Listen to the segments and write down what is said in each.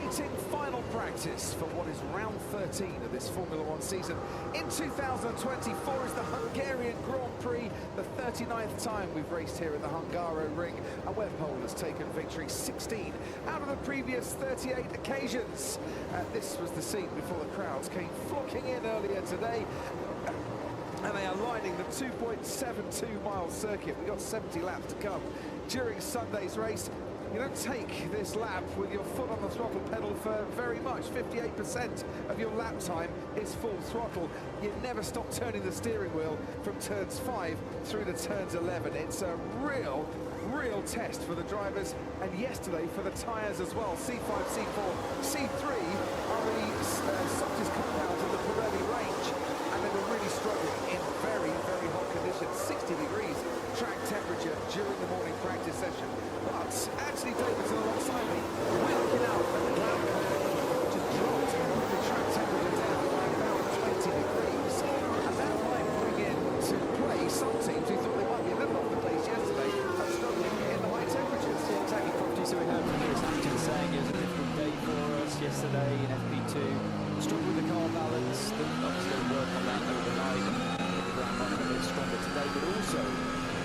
exciting final practice for what is round 13 of this Formula One season. In 2024 is the Hungarian Grand Prix, the 39th time we've raced here at the Hungaroring, and where Pole has taken victory 16 out of the previous 38 occasions. This was the scene before the crowds came flocking in earlier today. And they are lining the 2.72-mile circuit. We've got 70 laps to come during Sunday's race. You don't take this lap with your foot on the throttle pedal for very much. 58% of your lap time is full throttle. You never stop turning the steering wheel from turns 5 through to turns 11. It's a real test for the drivers, and yesterday for the tyres as well. C5, C4, C3 are the softest compounds in the Pirelli range, and they were really struggling in very hot conditions. 60 degrees track temperature during the morning practice session. But Anthony Davidson alongside me, we're looking out at the cloud curve, just dropped the track temperature down by about 20 degrees. And that might bring into play some teams who thought they might be a little off the pace yesterday and struggling in the high temperatures. Exactly, Prix. So we heard from Lewis Hamilton saying it was a difficult day for us yesterday in FP2. Struggled with the car balance, obviously going to work on that overnight and the ground running a bit stronger today, but also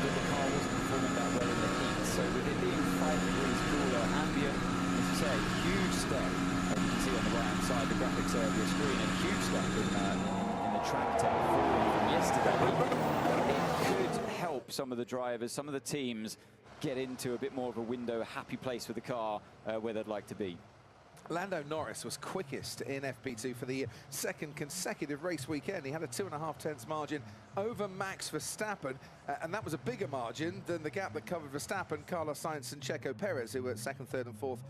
that the car wasn't performing that well in the heat. So with it being 5 degrees cooler, ambient, as you say, huge step, as you can see on the right hand side, the graphics there of your screen, a huge step in the track temp from yesterday. It could help some of the drivers, some of the teams get into a bit more of a window, a happy place with the car where they'd like to be. Lando Norris was quickest in FP2 for the second consecutive race weekend. He had a 2.5 tenths margin over Max Verstappen, and that was a bigger margin than the gap that covered Verstappen, Carlos Sainz and Checo Perez, who were second, third and fourth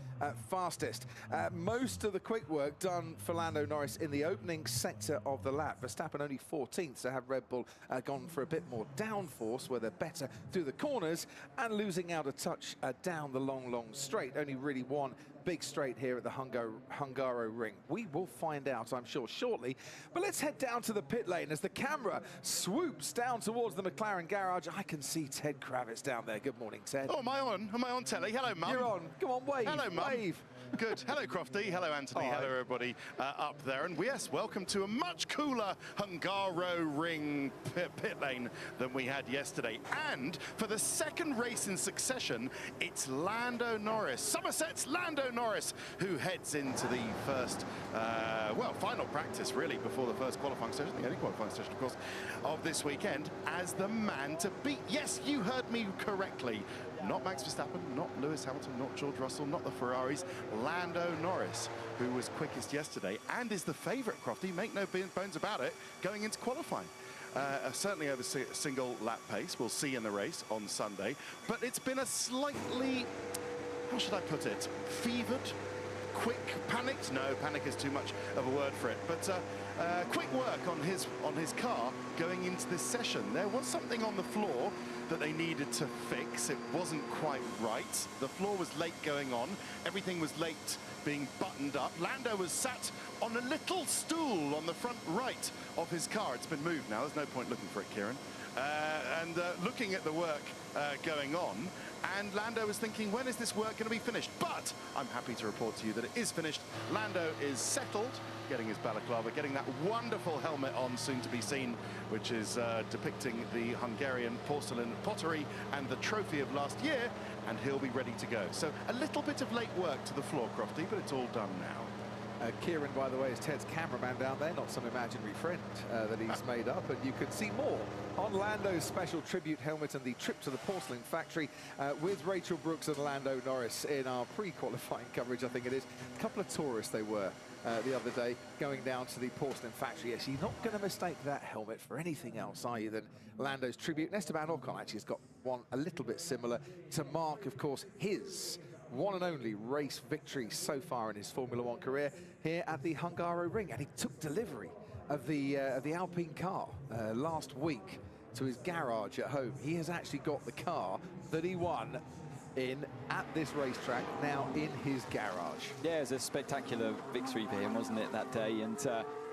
fastest. Most of the quick work done for Lando Norris in the opening sector of the lap. Verstappen only 14th, so have Red Bull gone for a bit more downforce, where they're better through the corners and losing out a touch down the long straight. Only really one big straight here at the Hungaroring. We will find out, I'm sure, shortly. But let's head down to the pit lane as the camera swoops down towards the McLaren garage. I can see Ted Kravitz down there. Good morning, Ted. Oh, am I on? Am I on telly? Hello, Mum. You're on. Come on, wave. Hello, Mum. Wave. Good. Hello, Crofty. Hello, Anthony. Hello, everybody up there. And yes, welcome to a much cooler Hungaroring pit lane than we had yesterday. And for the second race in succession, it's Lando Norris, Somerset's Lando Norris, who heads into the first, final practice, really, before the first qualifying session, the only qualifying session, of course, of this weekend, as the man to beat. Yes, you heard me correctly. Not Max Verstappen, not Lewis Hamilton, not George Russell, not the Ferraris. Lando Norris, who was quickest yesterday and is the favourite, Crofty, make no bones about it, going into qualifying. Certainly over single lap pace, we'll see in the race on Sunday. But it's been a slightly, how should I put it, fevered, quick, panicked? No, panic is too much of a word for it. But quick work on his car going into this session. There was something on the floor that they needed to fix. It wasn't quite right. The floor was late going on. Everything was late being buttoned up. Lando was sat on a little stool on the front right of his car. It's been moved now. There's no point looking for it, Kieran. And looking at the work going on, and Lando was thinking, when is this work going to be finished? But I'm happy to report to you that it is finished. Lando is settled, getting his balaclava, getting that wonderful helmet on, soon to be seen, which is depicting the Hungarian porcelain pottery and the trophy of last year, and he'll be ready to go. So a little bit of late work to the floor, Crofty, but it's all done now. Kieran, by the way, is Ted's cameraman down there, not some imaginary friend that he's made up. And you can see more on Lando's special tribute helmet and the trip to the porcelain factory with Rachel Brooks and Lando Norris in our pre-qualifying coverage, I think it is. A couple of tourists they were the other day going down to the porcelain factory. Yes, you're not going to mistake that helmet for anything else, are you, than Lando's tribute. And Esteban Ocon actually has got one a little bit similar to mark, of course, his one and only race victory so far in his Formula One career here at the Hungaroring. And he took delivery of the Alpine car last week to his garage at home. He has actually got the car that he won in at this racetrack now in his garage. Yeah, it was a spectacular victory for him, wasn't it, that day? And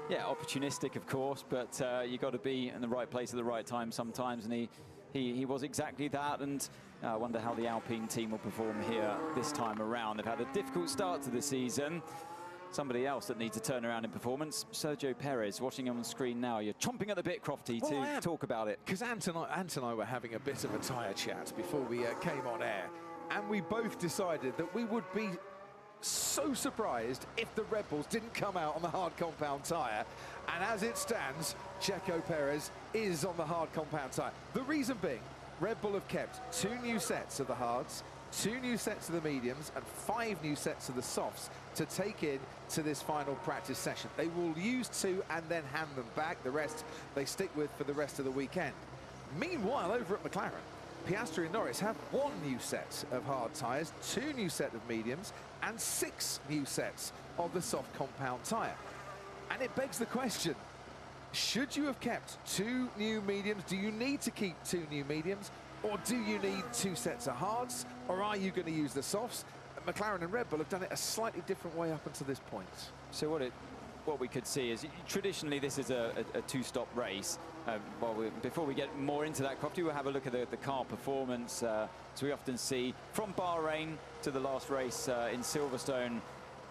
yeah, opportunistic, of course, but you got to be in the right place at the right time sometimes. And he he was exactly that, and I wonder how the Alpine team will perform here this time around. They've had a difficult start to the season. Somebody else that needs to turn around in performance, Sergio Perez, watching him on screen now. You're chomping at the bit, Crofty, to talk about it. Because Ant and I were having a bit of a tyre chat before we came on air, and we both decided that we would be so surprised if the Red Bulls didn't come out on the hard compound tyre. And as it stands, Checo Perez is on the hard compound tyre. The reason being, Red Bull have kept 2 new sets of the hards, 2 new sets of the mediums, and 5 new sets of the softs to take in to this final practice session. They will use 2 and then hand them back. The rest they stick with for the rest of the weekend. Meanwhile, over at McLaren, Piastri and Norris have 1 new set of hard tyres, 2 new set of mediums, and 6 new sets of the soft compound tyre. And it begs the question, should you have kept 2 new mediums? Do you need to keep 2 new mediums? Or do you need 2 sets of hards? Or are you going to use the softs? McLaren and Red Bull have done it a slightly different way up until this point. So what we could see is, traditionally this is a 2-stop race. Before we get more into that, Crofty, we'll have a look at the car performance. So we often see from Bahrain to the last race in Silverstone,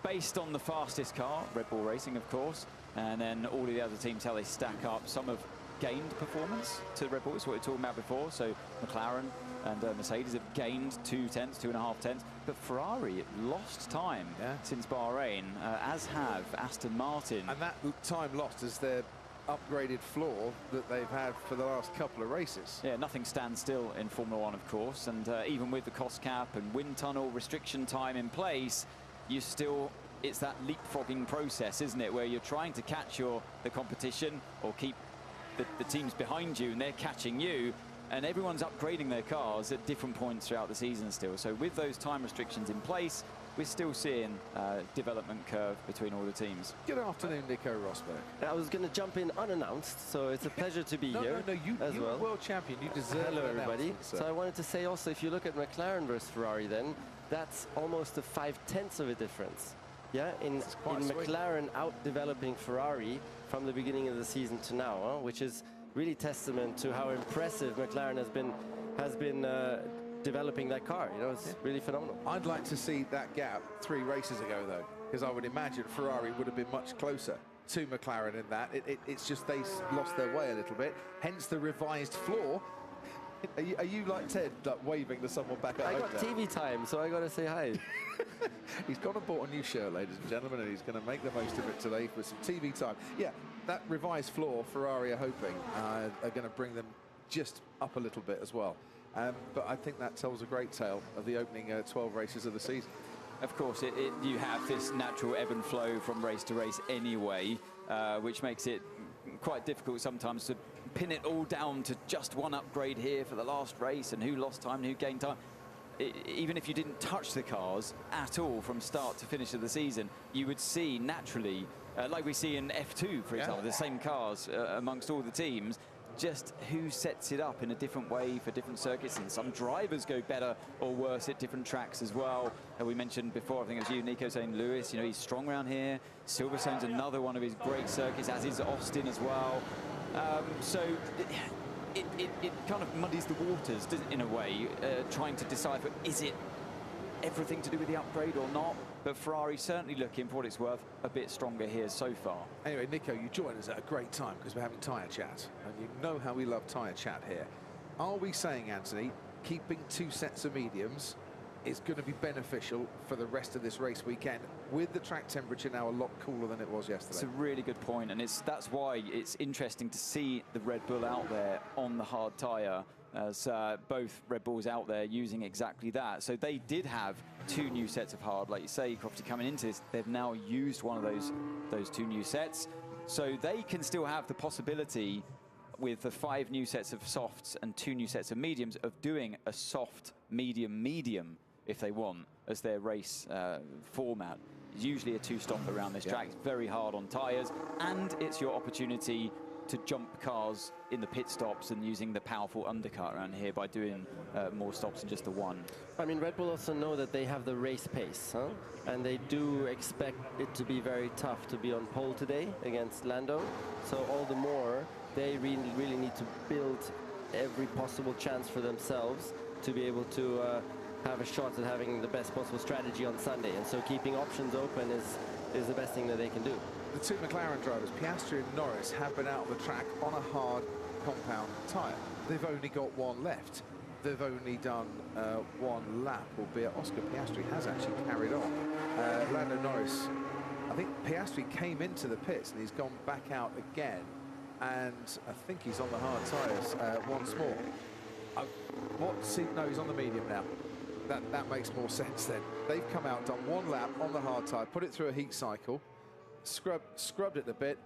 based on the fastest car, Red Bull Racing of course, and then all of the other teams, how they stack up. Some have gained performance to Red Bull, it's what we were talking about before. So McLaren and Mercedes have gained 2.5 tenths, but Ferrari lost time since Bahrain, as have Aston Martin. And that time lost is their upgraded floor that they've had for the last couple of races. Yeah, nothing stands still in Formula One, of course, and even with the cost cap and wind tunnel restriction time in place, it's that leapfrogging process, isn't it, where you're trying to catch the competition or keep the teams behind you, and they're catching you, and everyone's upgrading their cars at different points throughout the season still. So with those time restrictions in place, we're still seeing development curve between all the teams. Good afternoon, Nico Rosberg. I was going to jump in unannounced, so it's a pleasure to be here. No, you're a world champion. You deserve Hello, an everybody. So I wanted to say also, if you look at McLaren versus Ferrari, then that's almost a 5/10 of a difference. Yeah, in McLaren out-developing Ferrari from the beginning of the season to now, which is really testament to how impressive McLaren has been developing that car. You know, it's really phenomenal. I'd like to see that gap 3 races ago, though, because I would imagine Ferrari would have been much closer to McLaren in that. It's just they lost their way a little bit, hence the revised floor. Are you like Ted, like waving to someone back at home? I got TV time, so I got to say hi. He's gone and bought a new shirt, ladies and gentlemen, and he's going to make the most of it today for some TV time. Yeah, that revised floor, Ferrari are hoping, are going to bring them just up a little bit as well. But I think that tells a great tale of the opening 12 races of the season. Of course, you have this natural ebb and flow from race to race anyway, which makes it quite difficult sometimes to pin it all down to just one upgrade here for the last race and who lost time and who gained time. Even if you didn't touch the cars at all from start to finish of the season, you would see naturally, like we see in F2, for example, the same cars amongst all the teams, just who sets it up in a different way for different circuits, and some drivers go better or worse at different tracks as well. We mentioned before, I think it was you, Nico, saying Lewis, you know, he's strong around here. Silverstone's another one of his great circuits, as is Austin as well. So it kind of muddies the waters, doesn't it, in a way, trying to decipher, is it everything to do with the upgrade or not? But Ferrari certainly looking, for what it's worth, a bit stronger here so far. Anyway, Nico, you join us at a great time because we're having tyre chat, and you know how we love tyre chat here. Are we saying, Anthony, keeping 2 sets of mediums is going to be beneficial for the rest of this race weekend, with the track temperature now a lot cooler than it was yesterday? It's a really good point, and that's why it's interesting to see the Red Bull out there on the hard tyre, as both Red Bulls out there using exactly that. So they did have 2 new sets of hard, like you say, Crofty, coming into this. They've now used one of those 2 new sets, so they can still have the possibility, with the 5 new sets of softs and 2 new sets of mediums, of doing a soft medium if they want as their race format. It's usually a 2-stop around this track. It's very hard on tyres, and it's your opportunity to jump cars in the pit stops and using the powerful undercut around here by doing more stops than just the 1. I mean, Red Bull also know that they have the race pace, and they do expect it to be very tough to be on pole today against Lando. So all the more, they really need to build every possible chance for themselves to be able to have a shot at having the best possible strategy on Sunday. And so keeping options open is the best thing that they can do. The two McLaren drivers, Piastri and Norris, have been out on the track on a hard compound tyre. They've only got one left. They've only done one lap, albeit Oscar Piastri has actually carried on. Lando Norris, I think Piastri came into the pits and he's gone back out again, and I think he's on the hard tyres once more. No, he's on the medium now. That makes more sense then. They've come out, done one lap on the hard tyre, put it through a heat cycle, scrubbed it a bit,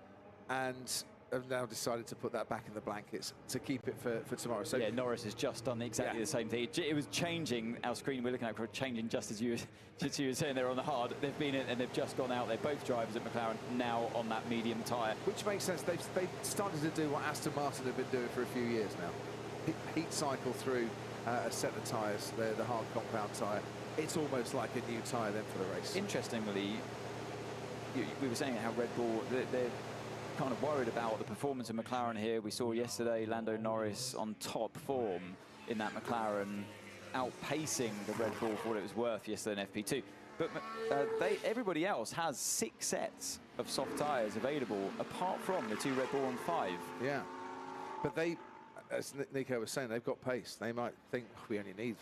and have now decided to put that back in the blankets to keep it for tomorrow. So yeah, Norris has just done exactly the same thing. It was changing, our screen we're looking at, changing just as you were saying they're on the hard. They've been in and they've just gone out. They're both drivers at McLaren now on that medium tyre. Which makes sense. They've started to do what Aston Martin have been doing for a few years now. Heat cycle through a set of tyres, the hard compound tyre. It's almost like a new tyre then for the race. Interestingly, we were saying how Red Bull, they're kind of worried about the performance of McLaren here. We saw yesterday Lando Norris on top form in that McLaren, outpacing the Red Bull for what it was worth yesterday in FP2. But everybody else has 6 sets of soft tyres available, apart from the 2 Red Bull on 5. Yeah, but they, as Nico was saying, they've got pace. They might think we only need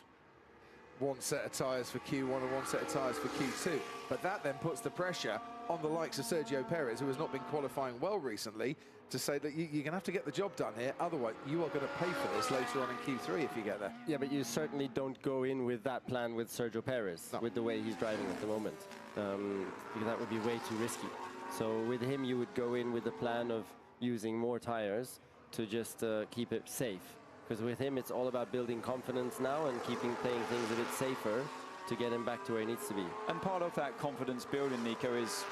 one set of tyres for Q1 and one set of tyres for Q2. But that then puts the pressure on the likes of Sergio Perez, who has not been qualifying well recently, to say that you're going to have to get the job done here. Otherwise, you are going to pay for this later on in Q3 if you get there. Yeah, but you certainly don't go in with that plan with Sergio Perez, with the way he's driving at the moment, because that would be way too risky. So with him, you would go in with the plan of using more tires to just keep it safe. Because with him, it's all about building confidence now and playing things a bit safer to get him back to where he needs to be. And part of that confidence building, Nico, is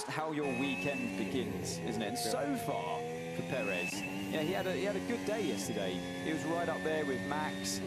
how your weekend begins, isn't it? And so far for Perez, yeah, he had a good day yesterday. He was right up there with Max.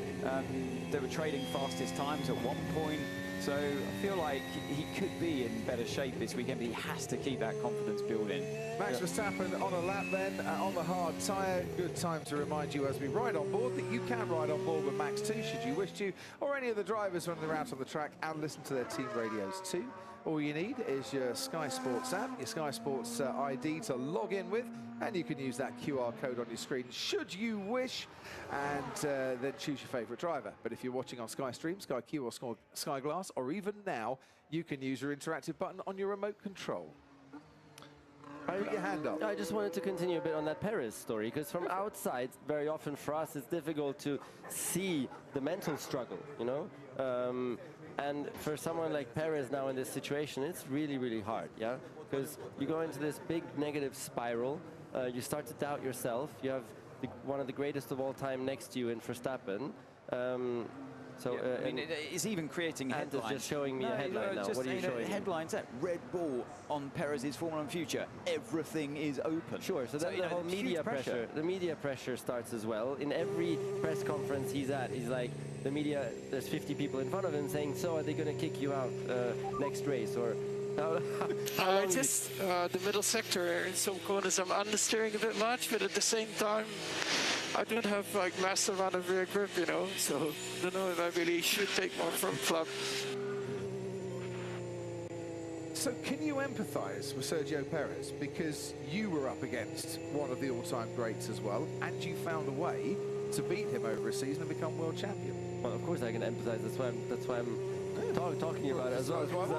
They were trading fastest times at one point. So I feel like he could be in better shape this weekend, but he has to keep that confidence building. Max Verstappen on a lap then, on the hard tyre. Good time to remind you as we ride on board that you can ride on board with Max too, should you wish to, or any of the drivers when they're out on the track, and listen to their team radios too. All you need is your Sky Sports app, your Sky Sports ID to log in with, and you can use that QR code on your screen should you wish, and then choose your favourite driver. But if you're watching on Sky Stream, Sky Q or Sky Glass, or even now, you can use your interactive button on your remote control. Put your hand up. I just wanted to continue a bit on that Perez story, because from outside, very often for us, it's difficult to see the mental struggle, you know? And for someone like Perez now in this situation, it's really, really hard, yeah? Because you go into this big negative spiral, you start to doubt yourself, you have one of the greatest of all time next to you in Verstappen. I mean, it's even creating headlines. And just showing me a headline now. What are you showing? Headlines at Red Bull on Perez's Formula 1 future. Everything is open. Sure. So then the whole media pressure. The media pressure starts as well. In every press conference he's at, he's like, the media. There's 50 people in front of him saying, "So are they going to kick you out next race?" Or just the middle sector in some corners. I'm understeering a bit much, but at the same time, I don't have like massive amount of rear grip, you know, so I don't know if I really should take more front flap. So can you empathise with Sergio Perez, because you were up against one of the all-time greats as well, and you found a way to beat him over a season and become world champion? Well, of course I can empathise. That's why I'm talking about it as well. Because I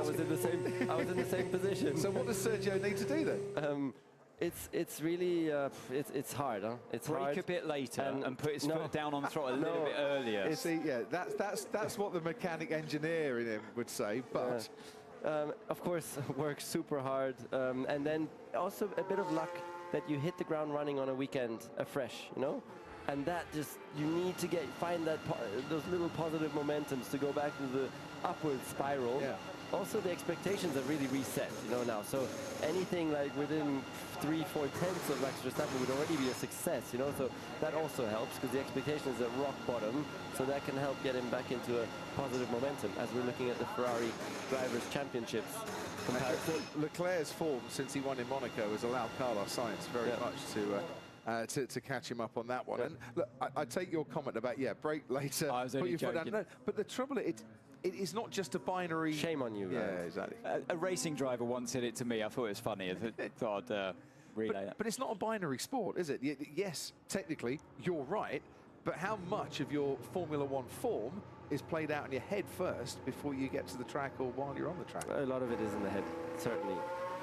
was in the same position. So what does Sergio need to do then? It's really it's hard, huh? It's break hard. a bit later and put his foot down on the throttle a little bit earlier. See, yeah, that's what the mechanic engineer in him would say. But of course, work super hard, and then also a bit of luck that you hit the ground running on a weekend afresh, you know. And that just, you need to find those little positive momentums to go back to the upward spiral. Yeah. Also, the expectations have really reset, you know, now. So anything like within 3-4 tenths of Max Verstappen would already be a success, you know. So that also helps, because the expectation is at rock bottom. So that can help get him back into a positive momentum as we're looking at the Ferrari Drivers' Championships comparison. Leclerc's form since he won in Monaco has allowed Carlos Sainz very much to to catch him up on that one. And look, I take your comment about, brake later, I was put only your foot down. joking. No, but the trouble, it is not just a binary... Shame on you. Yeah, Right? exactly. A racing driver once said it to me. I thought it was funny. I thought I'd relay that. But it's not a binary sport, is it? Yes, technically, you're right, but how much of your Formula One form is played out in your head first before you get to the track or while you're on the track? A lot of it is in the head, certainly.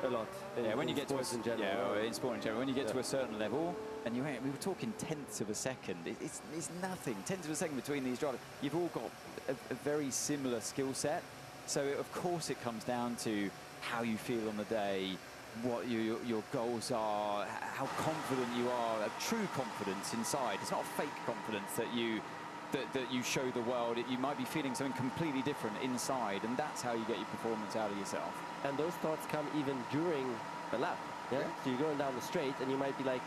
A lot. When you get to in general. in sport in general, when you get to a certain level, and we were talking tenths of a second. It's nothing. Tenths of a second between these drivers. You've all got a very similar skill set, so of course it comes down to how you feel on the day, what your goals are, how confident you are, a true confidence inside. It's not a fake confidence that you show the world. You might be feeling something completely different inside, and that's how you get your performance out of yourself. And those thoughts come even during the lap. Yeah? So you're going down the straight, and you might be like,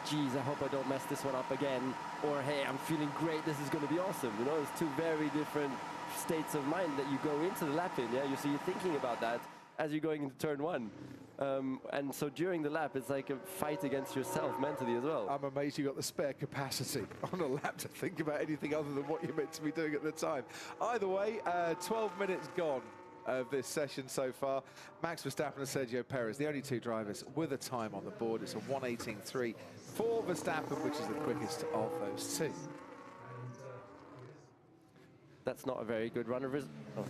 geez, I hope I don't mess this one up again. Or, hey, I'm feeling great, this is going to be awesome. You know, it's two very different states of mind that you go into the lap in. Yeah? So you're thinking about that as you're going into turn one. And so during the lap, it's like a fight against yourself mentally as well. I'm amazed you got the spare capacity on a lap to think about anything other than what you're meant to be doing at the time. Either way, 12 minutes gone of this session so far. Max Verstappen and Sergio Perez, the only two drivers with a time on the board. It's a 1:18.3 for Verstappen, which is the quickest of those two. That's not a very good run of his... Oh.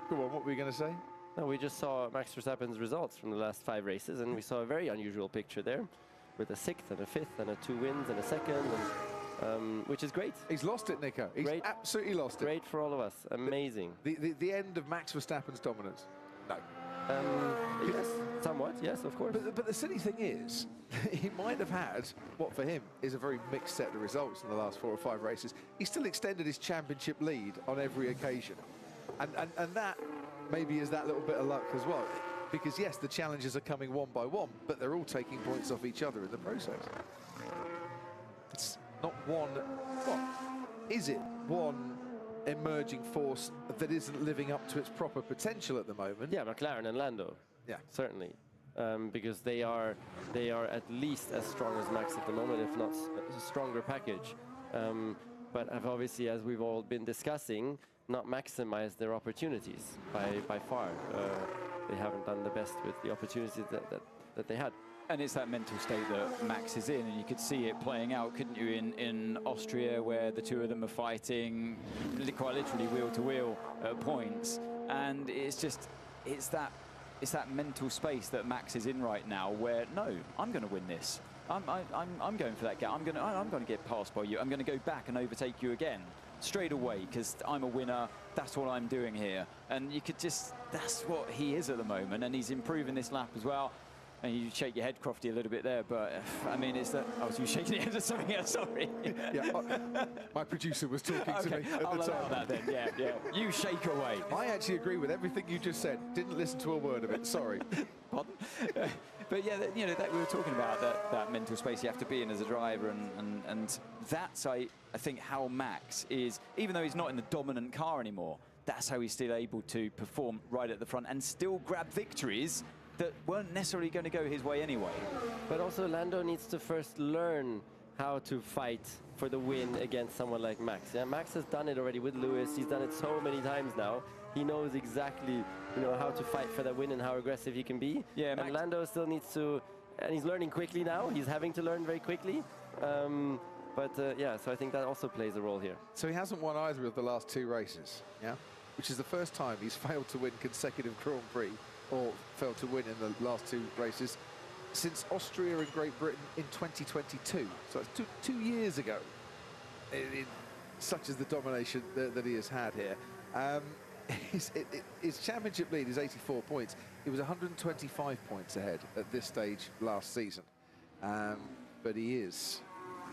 Go on, what were you going to say? No, we just saw Max Verstappen's results from the last 5 races, and we saw a very unusual picture there, with a 6th and a 5th and a 2 wins and a 2nd, and, which is great. He's lost it, Nico. He's absolutely lost it. Great for all of us. Amazing. The end of Max Verstappen's dominance. No. Yes, somewhat. Yes, of course. But the silly thing is, he might have had what for him is a very mixed set of results in the last 4 or 5 races. He still extended his championship lead on every occasion, and that maybe is that little bit of luck as well. Because yes, the challenges are coming one by one, but they're all taking points off each other in the process. It's not one. What is it? One emerging force that isn't living up to its proper potential at the moment. Yeah, McLaren and Lando. Yeah, certainly, because they are at least as strong as Max at the moment, if not a stronger package. But have obviously, as we've all been discussing, not maximized their opportunities by far. They haven't done the best with the opportunities that they had. And it's that mental state that Max is in, and you could see it playing out, couldn't you, in Austria, where the two of them are fighting quite literally wheel to wheel at points. And it's that mental space that Max is in right now, where no, I'm going to win this. I'm going for that gap. I'm going to get passed by you. I'm going to go back and overtake you again straight away because I'm a winner. That's what I'm doing here. And you could just, that's what he is at the moment, and he's improving this lap as well. And you shake your head, Crofty, a little bit there, but I mean, it's that. Oh, so you shaking your head at something else? Sorry. Yeah, my producer was talking to me at I'll the time. allow that then. Yeah. You shake away. I actually agree with everything you just said. Didn't listen to a word of it. Sorry. Pardon? But yeah, you know, that we were talking about that mental space you have to be in as a driver, and that's I think how Max is, even though he's not in the dominant car anymore, that's how he's still able to perform right at the front and still grab victories that weren't necessarily going to go his way anyway. But also Lando needs to first learn how to fight for the win against someone like Max. Yeah, Max has done it already with Lewis. He's done it so many times now. He knows exactly, you know, how to fight for that win and how aggressive he can be. Yeah, and Lando still needs to, and he's learning quickly now. He's having to learn very quickly. Yeah, so I think that also plays a role here. So he hasn't won either of the last 2 races, yeah? Which is the first time he's failed to win consecutive Grand Prix, or failed to win in the last 2 races since Austria and Great Britain in 2022. So it's two years ago, such as the domination that he has had here. His championship lead is 84 points. He was 125 points ahead at this stage last season. But he is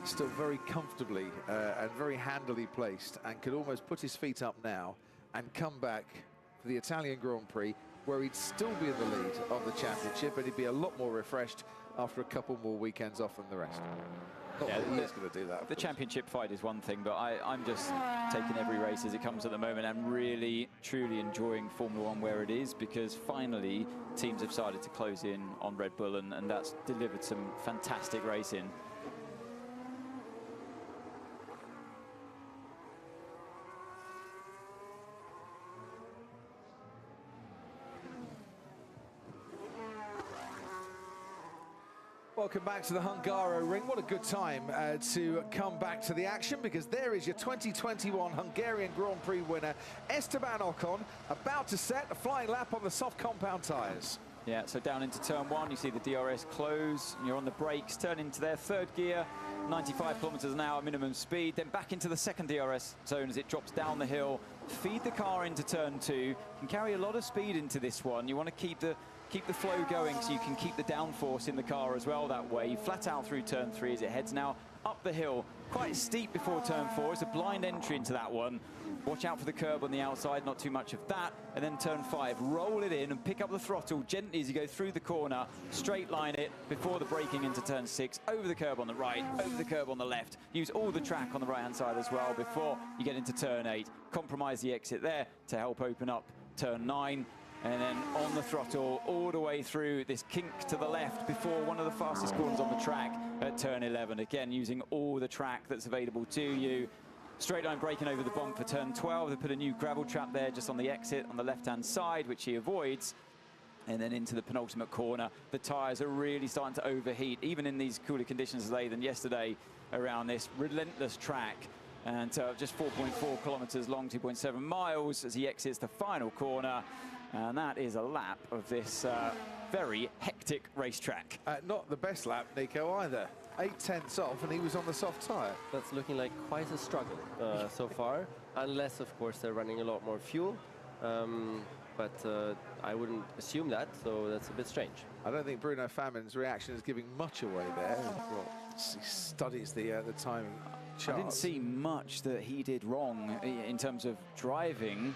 still very comfortably and very handily placed, and could almost put his feet up now and come back for the Italian Grand Prix, where he'd still be in the lead of the championship, and he'd be a lot more refreshed after a couple more weekends off than the rest. Yeah, he's going to do that. The championship fight is one thing, but I'm just taking every race as it comes at the moment and really, truly enjoying Formula One where it is, because finally teams have started to close in on Red Bull, and that's delivered some fantastic racing. Welcome back to the Hungaroring. What a good time to come back to the action, because there is your 2021 Hungarian Grand Prix winner, Esteban Ocon, about to set a flying lap on the soft compound tyres. Yeah, so down into turn one, you see the DRS close, you're on the brakes, turn into their third gear, 95 kilometers an hour minimum speed, then back into the second DRS zone as it drops down the hill. Feed the car into turn two. You can carry a lot of speed into this one. You want to keep the flow going so you can keep the downforce in the car as well that way. You flat out through turn three as it heads now up the hill. Quite steep before turn four. It's a blind entry into that one. Watch out for the curb on the outside, not too much of that. And then turn five, roll it in and pick up the throttle gently as you go through the corner. Straight line it before the braking into turn six. Over the curb on the right, over the curb on the left. Use all the track on the right-hand side as well before you get into turn eight. Compromise the exit there to help open up turn nine. And then on the throttle all the way through this kink to the left before one of the fastest corners on the track at turn 11. Again, using all the track that's available to you. Straight line braking over the bump for turn 12. They put a new gravel trap there just on the exit on the left-hand side, which he avoids. And then into the penultimate corner. The tyres are really starting to overheat, even in these cooler conditions today than yesterday around this relentless track. And just 4.4 kilometers long, 2.7 miles as he exits the final corner. And that is a lap of this very hectic racetrack. Not the best lap, Nico, either. 8/10 off, and he was on the soft tyre. That's looking like quite a struggle so far, unless, of course, they're running a lot more fuel. But I wouldn't assume that, so that's a bit strange. I don't think Bruno Famin's reaction is giving much away there. Well, he studies the timing charts. I didn't see much that he did wrong in terms of driving.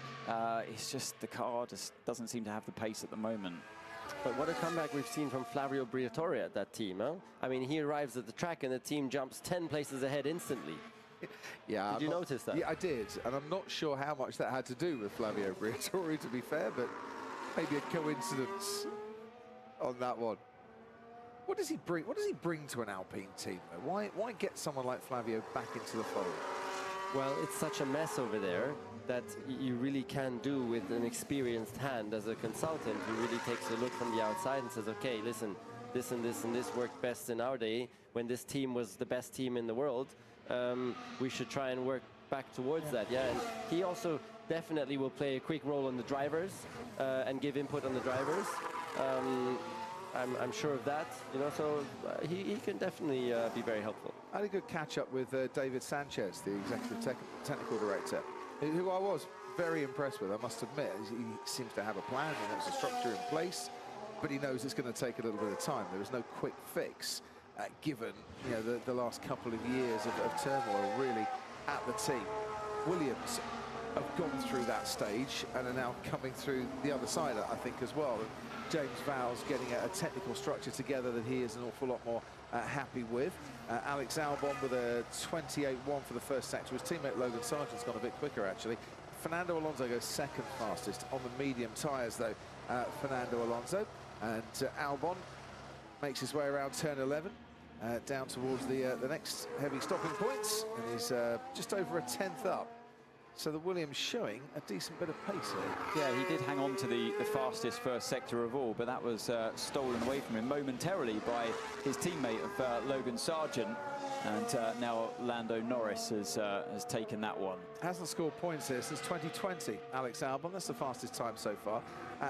It's just the car just doesn't seem to have the pace at the moment. But what a comeback we've seen from Flavio Briatore at that team, huh? I mean, he arrives at the track and the team jumps 10 places ahead instantly. Yeah, did you notice that? Yeah, I did, and I'm not sure how much that had to do with Flavio Briatore, to be fair, but maybe a coincidence on that one. What does he bring? What does he bring to an Alpine team, though? Why get someone like Flavio back into the fold? Well, it's such a mess over there that you really can do with an experienced hand as a consultant who really takes a look from the outside and says, okay, listen, this and this and this worked best in our day when this team was the best team in the world. We should try and work back towards that, yeah. And he also definitely will play a quick role on the drivers and give input on the drivers. I'm sure of that, you know, so he can definitely be very helpful. I had a good catch-up with David Sanchez, the Executive Technical Director, who I was very impressed with, I must admit. He seems to have a plan and there's a structure in place, but he knows it's going to take a little bit of time. There is no quick fix, given, you know, the last couple of years of turmoil really at the team. Williams have gone through that stage and are now coming through the other side, I think, as well. And James Vowles getting a technical structure together that he is an awful lot more happy with. Alex Albon with a 28.1 for the first sector. His teammate Logan Sargent's gone a bit quicker, actually. Fernando Alonso goes second fastest on the medium tyres, though, Fernando Alonso. And Albon makes his way around turn 11, down towards the next heavy stopping points, and he's just over a 10th up. So the Williams showing a decent bit of pace here. Yeah, he did hang on to the fastest first sector of all, but that was stolen away from him momentarily by his teammate of Logan Sargent. And now Lando Norris has taken that one. Hasn't scored points here since 2020, Alex Albon. That's the fastest time so far.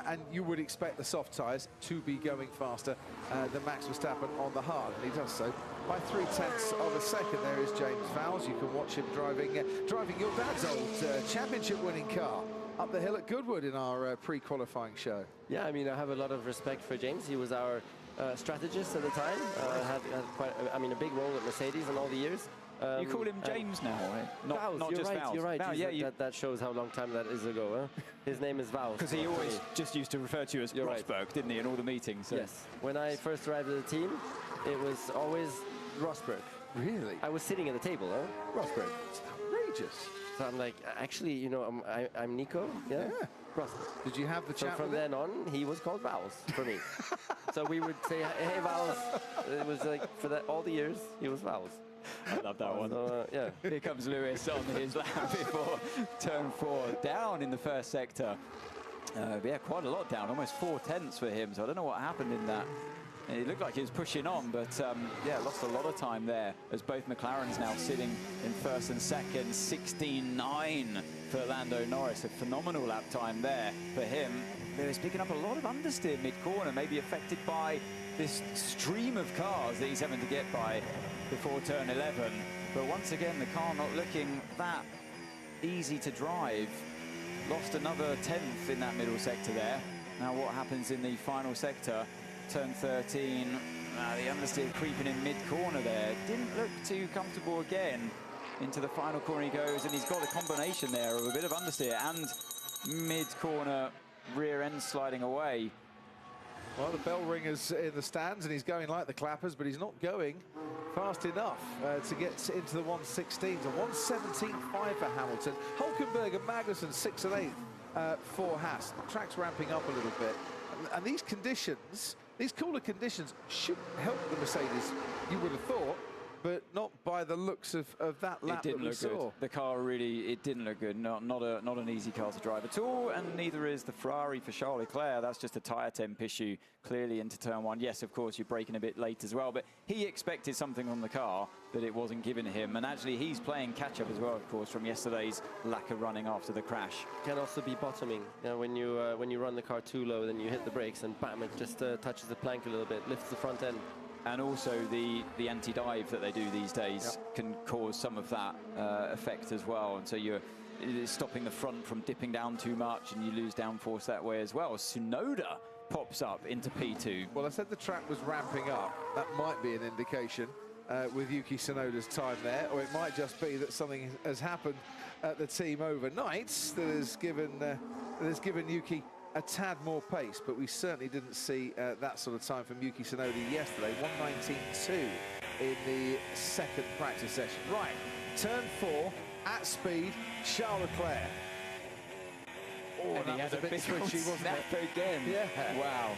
And you would expect the soft tyres to be going faster than Max Verstappen on the hard, and he does so by 0.3 of a second. There is James Vowles. You can watch him driving your dad's old championship-winning car up the hill at Goodwood in our pre-qualifying show. Yeah, I mean, I have a lot of respect for James. He was our strategist at the time, had quite, I mean, a big role at Mercedes in all the years. You call him James now, right? Not just Vowles. You're right. Now, yeah, that shows how long time that is ago. Huh? His name is Vowles. Because he always just used to refer to you as Rosberg, didn't he, in all the meetings? So. Yes. When I first arrived at the team, it was always Rosberg. Really? I was sitting at the table, huh? Rosberg, it's outrageous. So I'm like, actually, you know, I'm Nico. Yeah. Rosberg. Did you have the So chat from with him? then on, he was called Vowels for me. So we would say, hey, Vowels. It was like, for all the years, he was Vowels. I love that one. So, yeah. Here comes Lewis on his lap before turn 4, down in the first sector. Yeah, quite a lot down, almost 4/10 for him. So I don't know what happened in that. It looked like he was pushing on, but yeah, lost a lot of time there as both McLarens now sitting in first and second. 16.9 for Lando Norris, a phenomenal lap time there for him. Lewis picking up a lot of understeer mid-corner, maybe affected by this stream of cars that he's having to get by before turn 11. But once again, the car not looking that easy to drive. Lost another 10th in that middle sector there. Now what happens in the final sector? Turn 13, the understeer creeping in mid-corner there. Didn't look too comfortable again. Into the final corner he goes, and he's got a combination there of a bit of understeer and mid-corner rear end sliding away. Well, the bell ringer's in the stands, and he's going like the clappers, but he's not going fast enough to get into the 116s. A 117.5 for Hamilton. Hulkenberg and Magnussen 6 and 8 for Haas. The track's ramping up a little bit. And these conditions, these cooler conditions, should help the Mercedes, you would have thought, but not by the looks of that lap that we saw. It didn't look good. The car really, it didn't look good. Not an easy car to drive at all, and neither is the Ferrari for Charles Leclerc. That's just a tyre temp issue, clearly into turn 1. Yes, of course, you're braking a bit late as well, but he expected something on the car that it wasn't given to him, and actually he's playing catch-up as well, of course, from yesterday's lack of running after the crash. Can also be bottoming. You know, when you run the car too low, then you hit the brakes, and bam, it just touches the plank a little bit, lifts the front end. And also the anti-dive that they do these days can cause some of that effect as well. And so you're stopping the front from dipping down too much, and you lose downforce that way as well. Tsunoda pops up into P2. Well, I said the track was ramping up. That might be an indication with Yuki Tsunoda's time there, or it might just be that something has happened at the team overnight that has given Yuki a tad more pace, but we certainly didn't see that sort of time from Yuki Tsunoda yesterday. 1:19.2 in the second practice session. Right, turn 4 at speed, Charles Leclerc. Oh, and he had a big snap again. Yeah. Wow.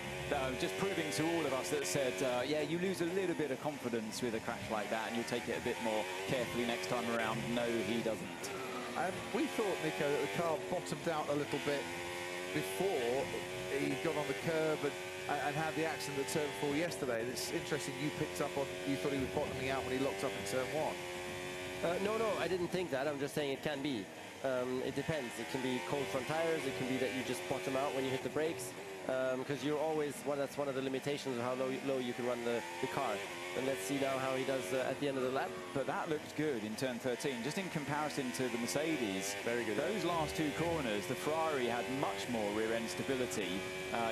Just proving to all of us that said, yeah, you lose a little bit of confidence with a crash like that, and you'll take it a bit more carefully next time around. No, he doesn't. We thought, Nico, that the car bottomed out a little bit before he got on the curb and had the accident at turn 4 yesterday. And it's interesting you picked up on, you thought he was bottoming out when he locked up in turn 1. No, I didn't think that. I'm just saying it can be. It depends. It can be cold front tires. It can be that you just bottom out when you hit the brakes. Because you're always, that's one of the limitations of how low you can run the car. And let's see now how he does at the end of the lap. But that looked good in turn 13. Just in comparison to the Mercedes, very good. Those last 2 corners, the Ferrari had much more rear end stability.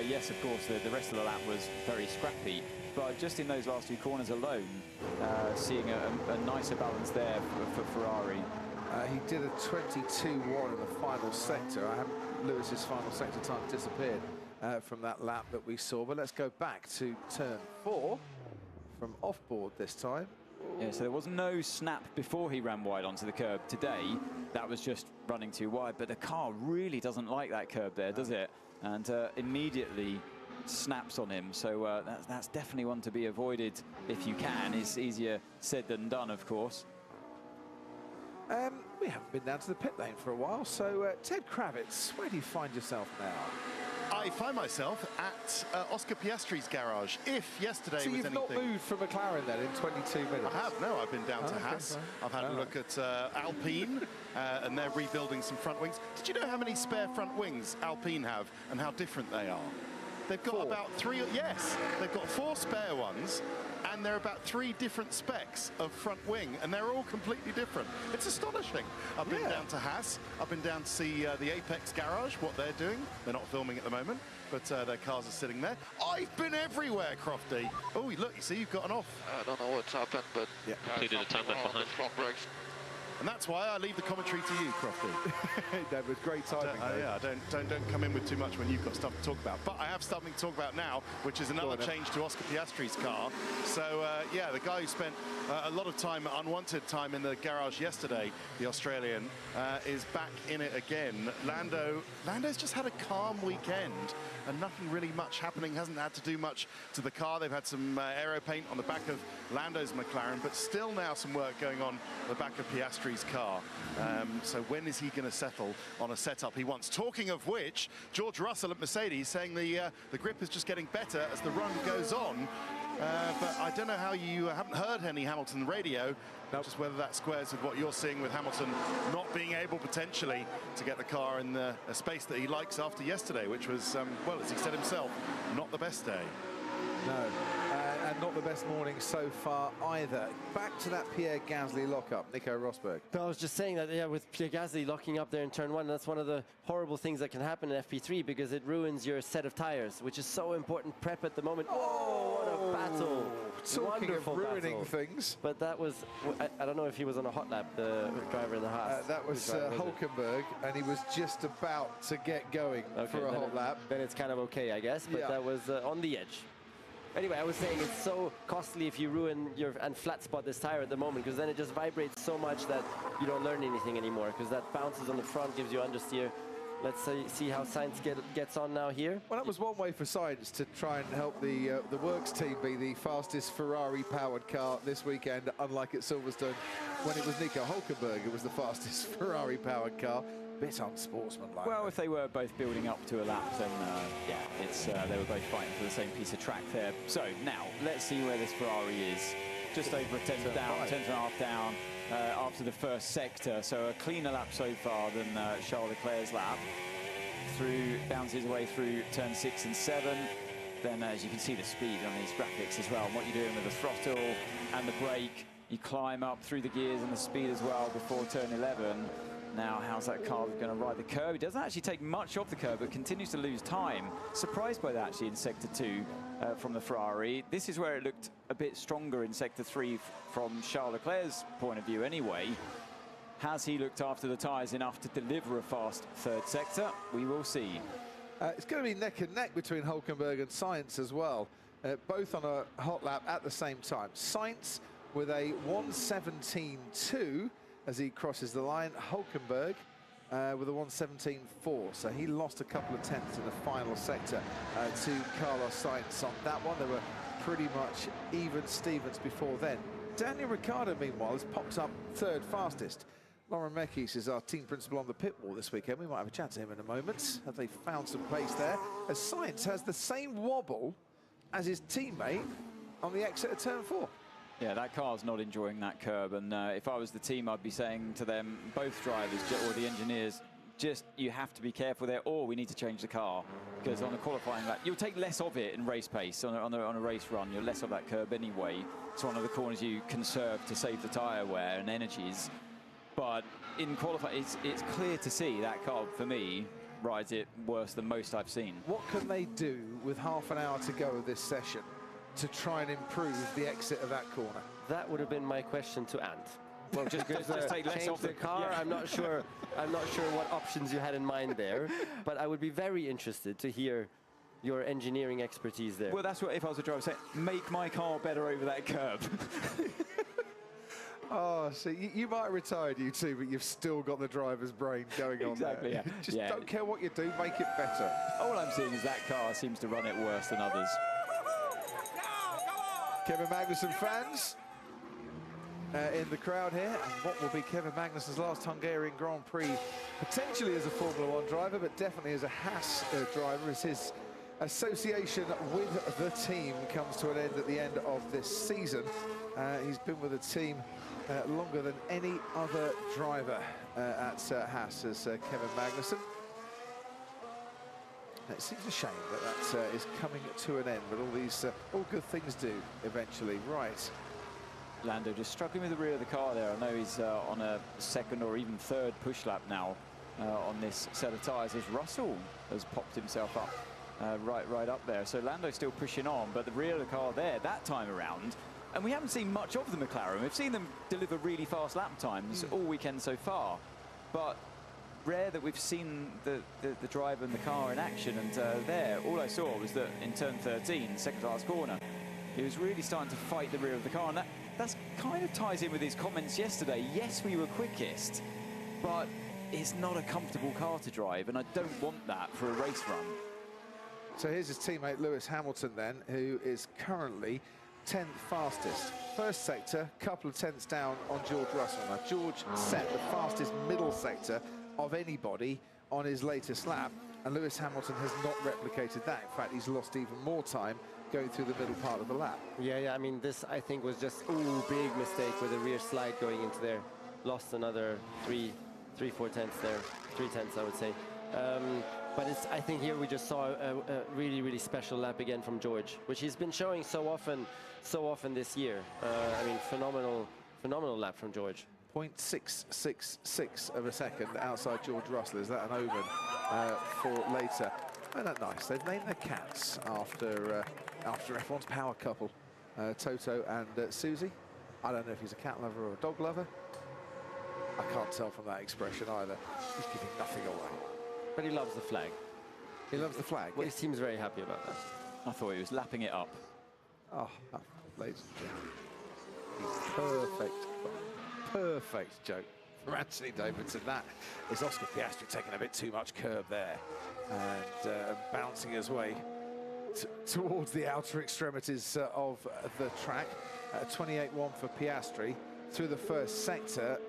Yes, of course, the rest of the lap was very scrappy. But just in those last 2 corners alone, seeing a nicer balance there for Ferrari. He did a 22.1 in the final sector. Lewis's final sector time disappeared from that lap that we saw. But let's go back to turn 4 from off-board this time. Yeah, so there was no snap before he ran wide onto the curb today. That was just running too wide. But the car really doesn't like that curb there, does it? And immediately snaps on him. So that's definitely one to be avoided if you can. It's easier said than done, of course. We haven't been down to the pit lane for a while, so Ted Kravitz, where do you find yourself now? I find myself at Oscar Piastri's garage. If yesterday was anything... So you've not moved from McLaren then in 22 minutes? I have, no. I've been down to Haas. I've had a look at Alpine, and they're rebuilding some front wings. Did you know how many spare front wings Alpine have and how different they are? They've got about 3... Yes, they've got 4 spare ones, and they're about 3 different specs of front wing, and they're all completely different. It's astonishing. I've been down to Haas. I've been down to see the Apex garage, what they're doing. They're not filming at the moment, but their cars are sitting there. I've been everywhere, Crofty. Oh, look, you see, you've gotten off. I don't know what's happened, but completed a time left behind. And that's why I leave the commentary to you, Crofty. That was great timing. Yeah, don't come in with too much when you've got stuff to talk about. But I have something to talk about now, which is another change to Oscar Piastri's car. So, yeah, the guy who spent a lot of time, unwanted time in the garage yesterday, the Australian, is back in it again. Lando's just had a calm weekend and nothing really much happening. Hasn't had to do much to the car. They've had some aero paint on the back of Lando's McLaren, but still now some work going on the back of Piastri's car. So when is he going to settle on a setup he wants? Talking of which, George Russell at Mercedes saying the grip is just getting better as the run goes on. But I don't know how you haven't heard any Hamilton radio, just whether that squares with what you're seeing with Hamilton not being able potentially to get the car in the space that he likes after yesterday, which was, well, as he said himself, not the best day. No, and not the best morning so far either. Back to that Pierre Gasly lockup, Nico Rosberg. I was just saying that, yeah, with Pierre Gasly locking up there in turn 1, that's one of the horrible things that can happen in FP3 because it ruins your set of tires, which is so important prep at the moment. Oh, what a battle. Talking Wonderful of ruining battle. things. But that was, I don't know if he was on a hot lap, the driver in the Haas. That was Hulkenberg, and he was just about to get going for a hot lap. Then it's kind of okay, I guess, but that was on the edge. Anyway, I was saying it's so costly if you ruin and flat spot this tire at the moment, because then it just vibrates so much that you don't learn anything anymore, because that bounces on the front, gives you understeer. Let's see how Sainz gets on now here. Well, that was one way for Sainz to try and help the Works team be the fastest Ferrari-powered car this weekend, unlike at Silverstone when it was Nico Hulkenberg who was the fastest Ferrari-powered car. Bit unsportsmanlike. Well, if they were both building up to a lap, then yeah, it's they were both fighting for the same piece of track there. So now let's see where this Ferrari is. Just over a tenth down, 10.5 down after the first sector. So a cleaner lap so far than Charles Leclerc's lap. Bounces his way through turn 6 and 7. Then, as you can see, the speed on these graphics as well. And what you're doing with the throttle and the brake, you climb up through the gears and the speed as well before turn 11. Now, how's that car going to ride the curb? He doesn't actually take much off the curb, but continues to lose time. Surprised by that, actually, in Sector 2 from the Ferrari. This is where it looked a bit stronger in Sector 3 from Charles Leclerc's point of view anyway. Has he looked after the tyres enough to deliver a fast third sector? We will see. It's going to be neck and neck between Hulkenberg and Sainz as well, both on a hot lap at the same time. Sainz with a 1:17.2 as he crosses the line. Hulkenberg with a 1:17.4, so he lost a couple of tenths in the final sector to Carlos Sainz on that one. They were pretty much even Stevens before then. Daniel Ricciardo, meanwhile, has popped up third fastest. Lauren Mekis is our team principal on the pit wall this weekend. We might have a chat to him in a moment. Have they found some pace there? As Sainz has the same wobble as his teammate on the exit of turn 4. Yeah, that car's not enjoying that curb, and if I was the team, I'd be saying to them, both drivers or the engineers, just you have to be careful there, or we need to change the car, because on the qualifying lap, you'll take less of it in race pace on a race run. You're less of that curb anyway. It's one of the corners you conserve to save the tyre wear and energies. But in qualifying, it's clear to see that car, for me, rides it worse than most I've seen. What can they do with half an hour to go of this session to try and improve the exit of that corner? That would have been my question to Ant. Well, just take less off the car. Yeah. I'm not sure what options you had in mind there, but I would be very interested to hear your engineering expertise there. Well, that's what, if I was a driver, say, make my car better over that curb. Oh, so you might have retired, you two, but you've still got the driver's brain going on there. Exactly, yeah. Just don't care what you do, make it better. All I'm seeing is that car seems to run it worse than others. Kevin Magnussen fans in the crowd here. And what will be Kevin Magnussen's last Hungarian Grand Prix, potentially as a Formula 1 driver, but definitely as a Haas driver, as his association with the team comes to an end at the end of this season. He's been with the team longer than any other driver at Haas as Kevin Magnussen. It seems a shame that that is coming to an end, but all good things do eventually. Right. Lando just struggling with the rear of the car there. I know he's on a second or even third push lap now on this set of tyres, as Russell has popped himself up right up there. So Lando's still pushing on, but the rear of the car there, that time around, And we haven't seen much of the McLaren. We've seen them deliver really fast lap times all weekend so far, but rare that we've seen the driver and the car in action. And there, all I saw was that in turn 13, second last corner, he was really starting to fight the rear of the car, and that's kind of ties in with his comments yesterday. Yes, we were quickest, but it's not a comfortable car to drive, and I don't want that for a race run. So here's his teammate Lewis Hamilton then, who is currently 10th fastest. First sector, couple of tenths down on George Russell. Now, George set the fastest middle sector of anybody on his latest lap, and Lewis Hamilton has not replicated that. In fact, he's lost even more time going through the middle part of the lap. Yeah, I mean, this, I think, was just, big mistake with a rear slide going into there. Lost another 4 tenths there, 3 tenths, I would say. But I think here we just saw a really, really special lap again from George, which he's been showing so often this year. I mean, phenomenal lap from George. 0.666 of a second outside George Russell. Is that an omen for later? Isn't that nice? They've named their cats after F1's power couple, Toto and Susie. I don't know if he's a cat lover or a dog lover. I can't tell from that expression either. He's giving nothing away. But he loves the flag. He loves the flag. Well, he seems very happy about that. I thought he was lapping it up. Oh, ladies and gentlemen. Perfect joke from Anthony Davidson. That is Oscar Piastri taking a bit too much curb there and bouncing his way towards the outer extremities of the track. 28-1 for Piastri through the first sector,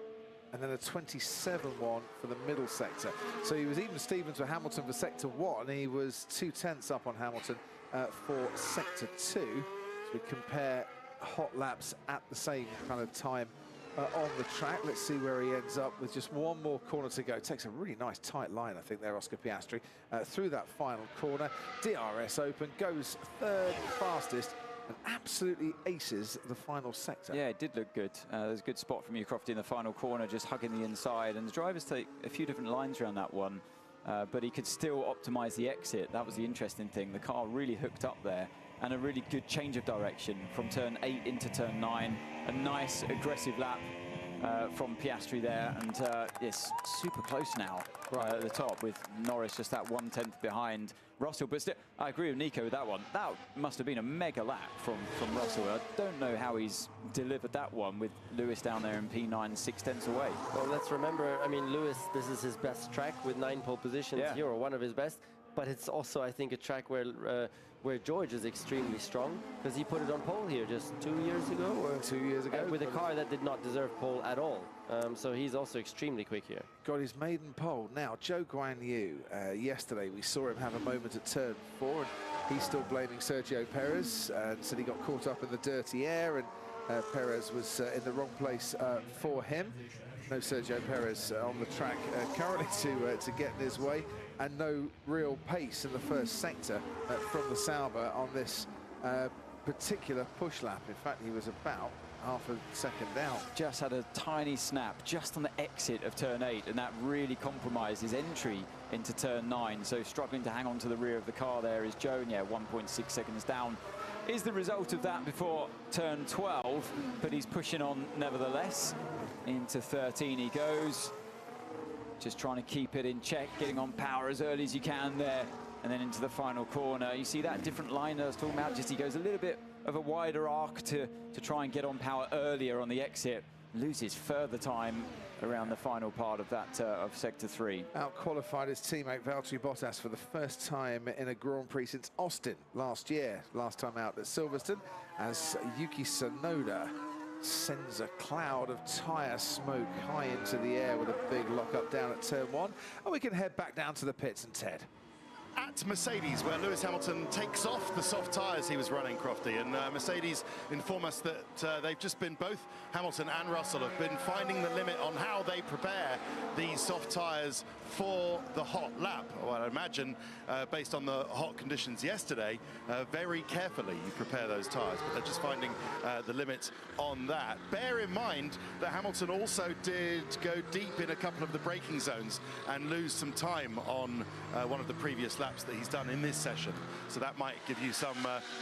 and then a 27-1 for the middle sector. So he was even Stevens with Hamilton for sector 1. He was 2 tenths up on Hamilton for sector 2. So we compare hot laps at the same kind of time on the track. Let's see where he ends up with just one more corner to go. Takes a really nice tight line, I think, there, Oscar Piastri, through that final corner. DRS open, goes third fastest, and absolutely aces the final sector. Yeah, it did look good. There's a good spot from you, Crofty, in the final corner, just hugging the inside. And the drivers take a few different lines around that one, but he could still optimize the exit. That was the interesting thing. The car really hooked up there, and a really good change of direction from turn 8 into turn 9. A nice aggressive lap from Piastri there, and it's super close now at the top, with Norris just that 1/10 behind Russell. But still, I agree with Nico with that one. That must have been a mega lap from Russell. I don't know how he's delivered that one with Lewis down there in P9, 6 tenths away. Well, let's remember, I mean, Lewis, this is his best track with 9 pole positions here, or one of his best. But it's also, I think, a track where George is extremely strong, because he put it on pole here just 2 years ago, or 2 years ago, with a car that did not deserve pole at all. So he's also extremely quick here. Got his maiden pole. Now, Zhou Guanyu, yesterday we saw him have a moment at turn 4, and he's still blaming Sergio Perez, and said he got caught up in the dirty air, and Perez was in the wrong place for him. No Sergio Perez on the track currently to get in his way, and no real pace in the first sector from the Sauber on this particular push lap. In fact, he was about half a second down. Just had a tiny snap just on the exit of turn 8, and that really compromised his entry into turn 9. So struggling to hang on to the rear of the car there is Joe, and 1.6 seconds down is the result of that before turn 12, but he's pushing on nevertheless. Into 13 he goes, just trying to keep it in check, getting on power as early as you can there, and then into the final corner. You see that different line I was talking about, just he goes a little bit of a wider arc to try and get on power earlier on the exit, loses further time around the final part of that of sector 3. Out-qualified his teammate Valtteri Bottas for the first time in a Grand Prix since Austin last year. Last time out at Silverstone, as Yuki Tsunoda sends a cloud of tyre smoke high into the air with a big lock-up down at turn 1. And we can head back down to the pits and Ted. At Mercedes, where Lewis Hamilton takes off the soft tyres he was running, Crofty, and Mercedes inform us that they've just been, both Hamilton and Russell have been finding the limit on how they prepare these soft tyres for the hot lap. Well, I imagine, based on the hot conditions yesterday, very carefully you prepare those tyres, but they're just finding the limit on that. Bear in mind that Hamilton also did go deep in a couple of the braking zones and lose some time on one of the previous laps that he's done in this session. So that might give you some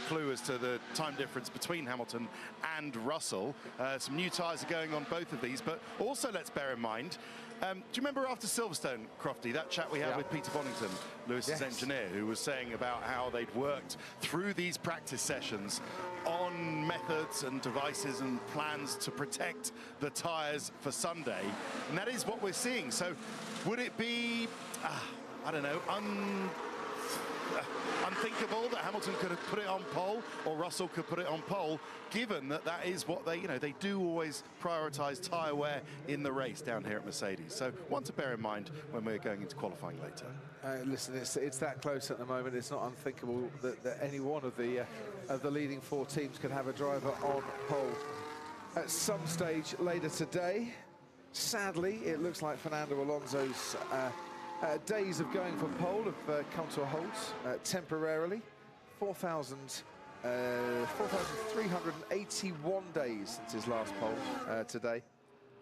clue as to the time difference between Hamilton and Russell. Some new tyres are going on both of these, but also let's bear in mind, do you remember after Silverstone, Crofty, that chat we had with Peter Bonington, Lewis's engineer, who was saying about how they'd worked through these practice sessions on methods and devices and plans to protect the tyres for Sunday, and that is what we're seeing. So would it be, I don't know, unthinkable that Hamilton could have put it on pole or Russell could put it on pole, given that that is what they, they do always prioritise tyre wear in the race down here at Mercedes. So one to bear in mind when we're going into qualifying later. Listen, it's that close at the moment. It's not unthinkable that any one of the leading 4 teams could have a driver on pole at some stage later today. Sadly, it looks like Fernando Alonso's days of going for pole have come to a halt temporarily. 4,381 days since his last pole today.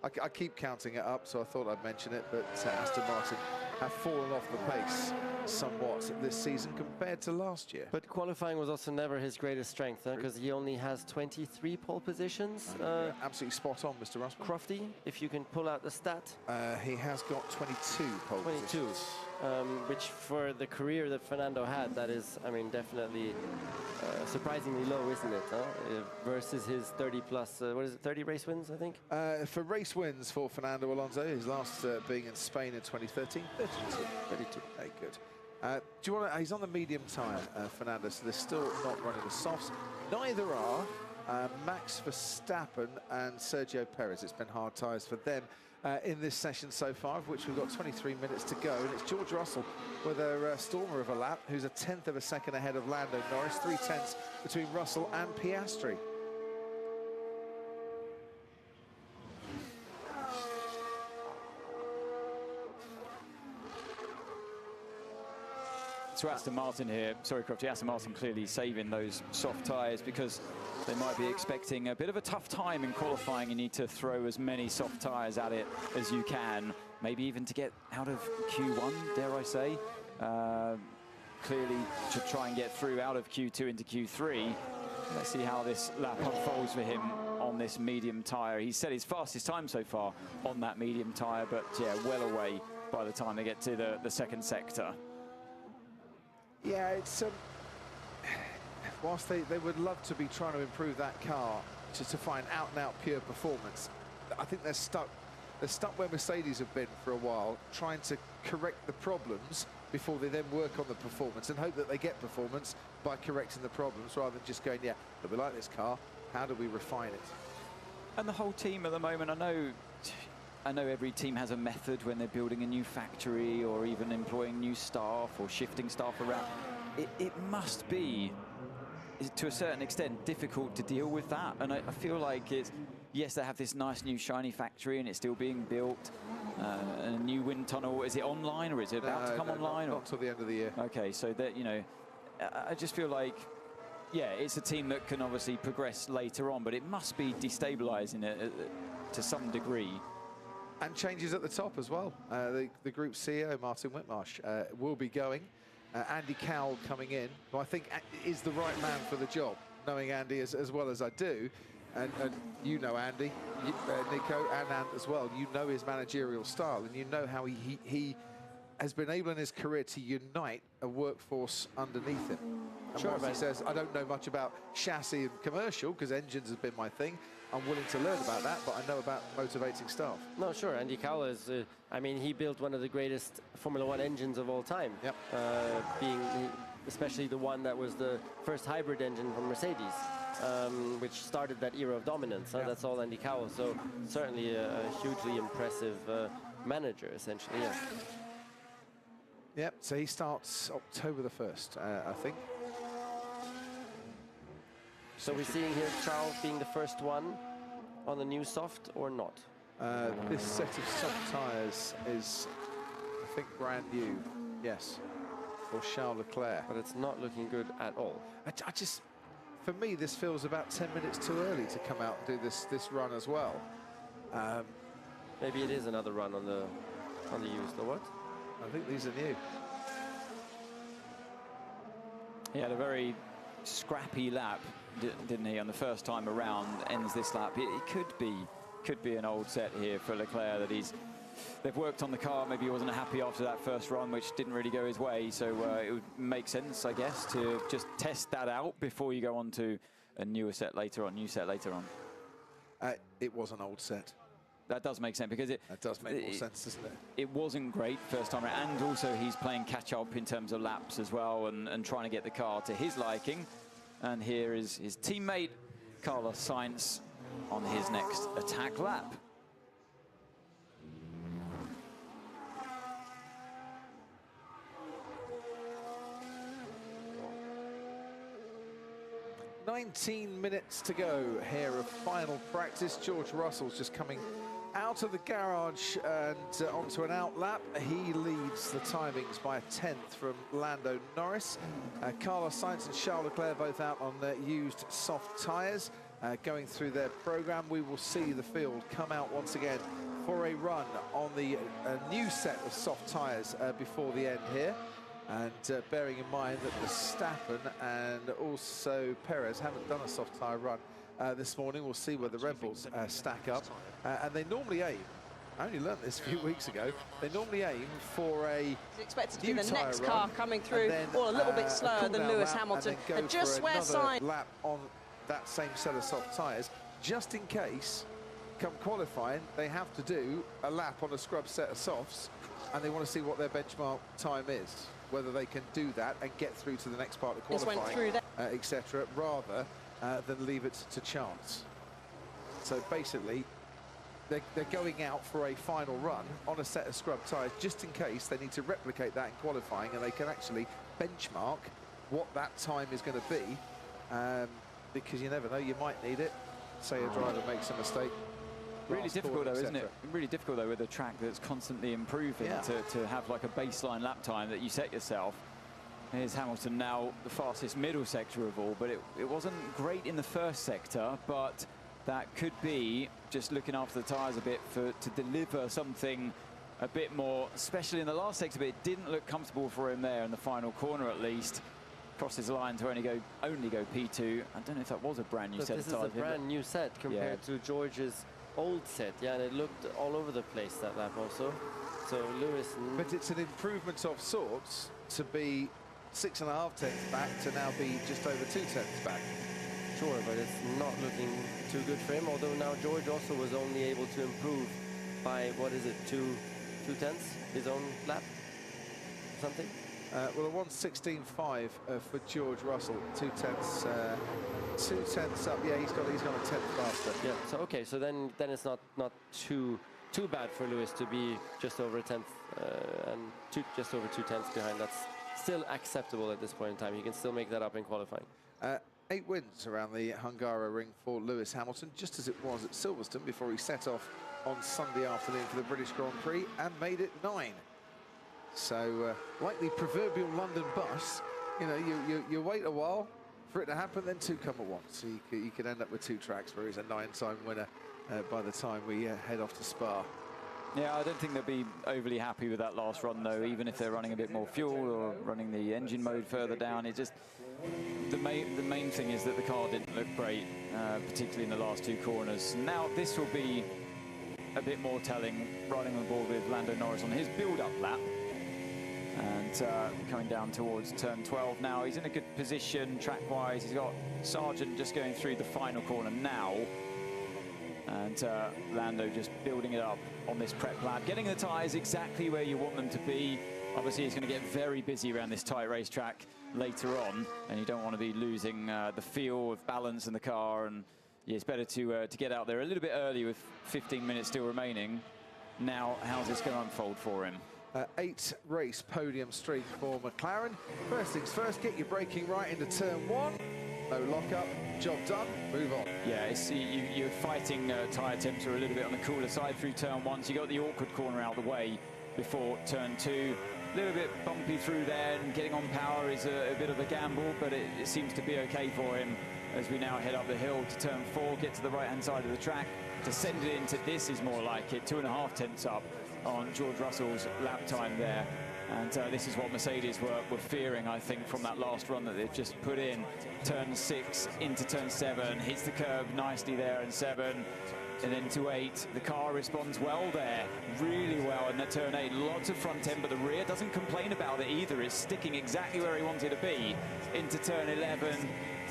I keep counting it up, so I thought I'd mention it, but Aston Martin have fallen off the pace somewhat this season compared to last year. But qualifying was also never his greatest strength, because he only has 23 pole positions. Absolutely spot on, Mr. Russell. Crofty, if you can pull out the stat. He has got 22 pole positions. Which for the career that Fernando had, that is, I mean, definitely surprisingly low, isn't it? Versus his 30 plus, what is it, 30 race wins, I think? For race wins for Fernando Alonso, his last being in Spain in 2013, 32. Very good. Do you want to, he's on the medium tyre, Fernando, so they're still not running the softs. Neither are Max Verstappen and Sergio Perez. It's been hard tyres for them in this session so far, of which we've got 23 minutes to go, and it's George Russell with a stormer of a lap, who's a 1/10 of a second ahead of Lando Norris, 3/10 between Russell and Piastri. To Aston Martin here, sorry Crofty, Aston Martin clearly saving those soft tyres because they might be expecting a bit of a tough time in qualifying. You need to throw as many soft tyres at it as you can, maybe even to get out of Q1, dare I say. Clearly to try and get through out of Q2 into Q3. Let's see how this lap unfolds for him on this medium tyre. He said his fastest time so far on that medium tyre, but yeah, well away by the time they get to the second sector. Yeah, it's whilst they would love to be trying to improve that car to find out-and-out pure performance, I think they're stuck where Mercedes have been for a while, trying to correct the problems before they then work on the performance and hope that they get performance by correcting the problems rather than just going, yeah, but we like this car, how do we refine it? And the whole team at the moment, I know every team has a method when they're building a new factory or even employing new staff or shifting staff around. It must be, to a certain extent, difficult to deal with that. And I feel like it's, yes, they have this nice new shiny factory and it's still being built. And a new wind tunnel, is it online or is it about to come online? Not until the end of the year. Okay, so that, I just feel like, yeah, it's a team that can obviously progress later on, but it must be destabilizing to some degree. And changes at the top as well. The group CEO, Martin Whitmarsh, will be going. Andy Cowell coming in, who I think is the right man for the job, knowing Andy as well as I do. And you know Andy, Nico, and Ant as well. You know his managerial style, and you know how he has been able in his career to unite a workforce underneath him. And Sure, he says, I don't know much about chassis and commercial, because engines has been my thing. I'm willing to learn about that, but I know about motivating staff. No, sure. Andy Cowell is, I mean, he built one of the greatest Formula One engines of all time. Yep. Especially the one that was the first hybrid engine from Mercedes, which started that era of dominance. Yep. That's all Andy Cowell. So certainly a hugely impressive manager, essentially. Yeah. Yep. So he starts October the 1st, I think. So we're seeing here Charles being the first one on the new soft or not? This set of soft tyres is, I think, brand new. Yes, for Charles Leclerc. But it's not looking good at all. I just, for me, this feels about 10 minutes too early to come out and do this run as well. Maybe it is another run on the used, or what? I think these are new. He had a very scrappy lap, didn't he, on the first time around, ends this lap. It could be an old set here for Leclerc, that they've worked on the car. Maybe he wasn't happy after that first run, which didn't really go his way. So it would make sense, I guess, to just test that out before you go on to a new set later on. It was an old set. That does make sense, because that does make more sense, doesn't it? It wasn't great first time around, and also he's playing catch up in terms of laps as well, and trying to get the car to his liking. And here is his teammate Carlos Sainz on his next attack lap. "19 minutes to go here of final practice." George Russell's just coming out of the garage and onto an out lap. He leads the timings by a 10th from Lando Norris. Carlos Sainz and Charles Leclerc both out on used soft tyres. Going through their program, we will see the field come out once again for a run on the new set of soft tyres before the end here. And bearing in mind that Verstappen and also Perez haven't done a soft tyre run this morning, we'll see where the Red Bulls stack up. And they normally aim, I only learned this a few weeks ago, they normally aim for a expected to be the next car coming through, or a little bit slower than Lewis Hamilton. And just where Sainz lap on that same set of soft tyres, just in case, come qualifying, they have to do a lap on a scrub set of softs, and they want to see what their benchmark time is, whether they can do that and get through to the next part of qualifying, etc., rather than leave it to chance. So basically, they're going out for a final run on a set of scrub tyres, just in case they need to replicate that in qualifying, and they can actually benchmark what that time is going to be, because you never know, you might need it. Say a driver makes a mistake. Really difficult though, isn't it? Really difficult though with a track that's constantly improving, to have like a baseline lap time that you set yourself. Here's Hamilton now, the fastest middle sector of all, but it wasn't great in the first sector, but that could be just looking after the tyres a bit to deliver something a bit more, especially in the last sector, but it didn't look comfortable for him there in the final corner at least. Crosses the line to only go P2. I don't know if that was a brand new set. This is a brand new set compared to George's old set, and it looked all over the place that lap also. So Lewis, but it's an improvement of sorts to be 6.5 tenths back to now be just over 2 tenths back. Sure, but it's not looking too good for him. Although now George also was only able to improve by, what is it, 2 tenths his own lap, something. Well, a 1:16.5 for George Russell, 2 tenths. 2 tenths up. Yeah, he's gone a tenth faster. Yeah. So okay. So then it's not too bad for Lewis to be just over a tenth and just over 2 tenths behind. That's still acceptable at this point in time. You can still make that up in qualifying. 8 wins around the Hungaroring for Lewis Hamilton, just as it was at Silverstone before he set off on Sunday afternoon for the British Grand Prix and made it 9. So, like the proverbial London bus, you know, you wait a while for it to happen, then 2 come at once. So you could end up with 2 tracks where he's a 9-time winner by the time we head off to Spa. Yeah, I don't think they'll be overly happy with that last run, though, even if they're running a bit more fuel or running the engine mode further down. It just, the main thing is that the car didn't look great, particularly in the last 2 corners. Now, this will be a bit more telling, riding on board with Lando Norris on his build-up lap. And coming down towards turn 12 now. He's in a good position track-wise. He's got Sargent just going through the final corner now. And Lando just building it up on this prep lap, getting the tyres exactly where you want them to be. Obviously, he's going to get very busy around this tight racetrack later on, and you don't want to be losing the feel of balance in the car. And yeah, it's better to get out there a little bit early with 15 minutes still remaining. Now, how's this going to unfold for him? 8 race podium streak for McLaren. First things first, get your braking right into turn 1. No lock-up, job done, move on. Yeah, it's, you're fighting tyre temps are a little bit on the cooler side through turn 1, so you got the awkward corner out of the way before turn 2. A little bit bumpy through there, and getting on power is a bit of a gamble, but it seems to be okay for him as we now head up the hill to turn 4, get to the right-hand side of the track. To send it into this is more like it, 2.5 tenths up on George Russell's lap time there. And this is what Mercedes were fearing, I think, from that last run that they've just put in. Turn 6 into turn 7, hits the curb nicely there in 7, and into 8. The car responds well there, really well in that turn 8. Lots of front end, but the rear doesn't complain about it either. It's sticking exactly where he wanted to be. Into turn 11.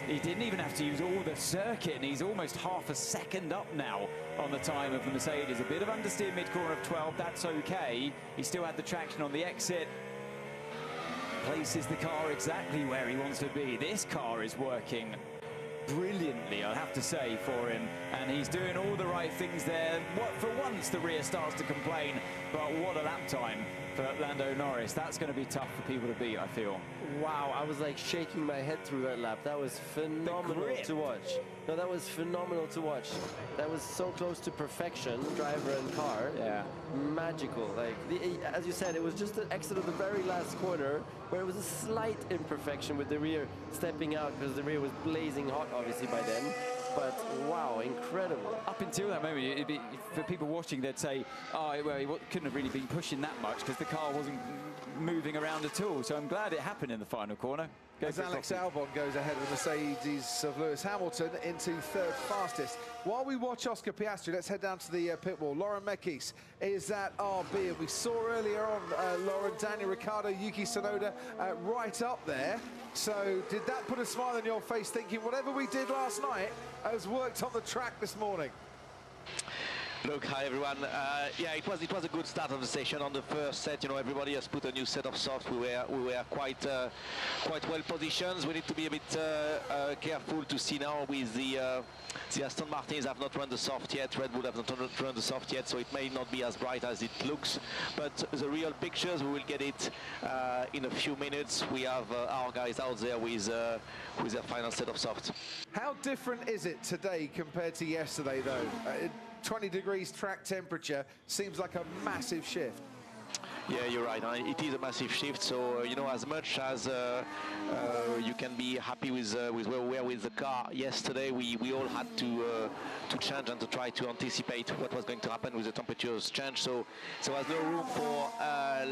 He didn't even have to use all the circuit, and he's almost half a second up now on the time of the Mercedes. A bit of understeer mid-corner of 12, that's okay. He still had the traction on the exit. Places the car exactly where he wants to be. This car is working brilliantly, I'll have to say, for him, and he's doing all the right things there. For once the rear starts to complain, but what a lap time for Lando Norris. That's going to be tough for people to beat, I feel. Wow, I was like shaking my head through that lap. That was phenomenal to watch. No, that was phenomenal to watch. That was so close to perfection, driver and car. Yeah. Magical. Like, as you said, it was just the exit of the very last corner where it was a slight imperfection with the rear stepping out because the rear was blazing hot, obviously, by then. But wow, incredible. Up until that moment, it'd be, for people watching, they'd say, oh, well, he couldn't have really been pushing that much because the car wasn't moving around at all. So I'm glad it happened in the final corner. As Alex Albon goes ahead of the Mercedes of Lewis Hamilton into third fastest. While we watch Oscar Piastri, let's head down to the pit wall. Lauren Mekis is at RB, and we saw earlier on Lauren, Daniel Ricciardo, Yuki Tsunoda right up there. So did that put a smile on your face, thinking whatever we did last night has worked on the track this morning? Look, hi everyone. Yeah, it was a good start of the session on the first set. You know, everybody has put a new set of softs. We were quite well positioned. We need to be a bit careful to see now with the Aston Martins have not run the soft yet. Red Bull have not run the soft yet, so it may not be as bright as it looks. But the real pictures, we will get it in a few minutes. We have our guys out there with their final set of softs. How different is it today compared to yesterday, though? 20 degrees track temperature seems like a massive shift. Yeah, you're right. It is a massive shift. So you know, as much as you can be happy with where we were with the car yesterday, we all had to change and to try to anticipate what was going to happen with the temperatures change. So there's no room for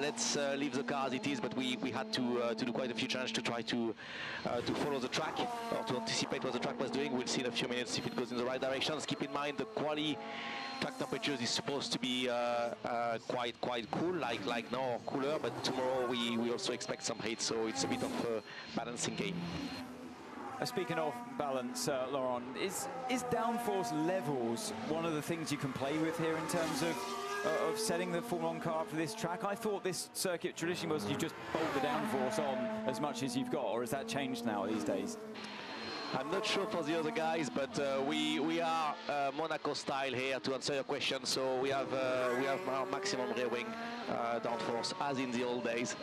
let's leave the car as it is. But we had to do quite a few changes to try to follow the track or to anticipate what the track was doing. We'll see in a few minutes if it goes in the right directions. Keep in mind the quali track temperatures is supposed to be quite cool, like now, or cooler, but tomorrow we also expect some heat, so it's a bit of a balancing game. Speaking of balance, Laurent, is downforce levels one of the things you can play with here in terms of setting the Formula 1 car up for this track? I thought this circuit traditionally was you just bolt the downforce on as much as you've got, or has that changed now these days? I'm not sure for the other guys, but we are Monaco style here to answer your question. So we have our maximum rear wing downforce as in the old days.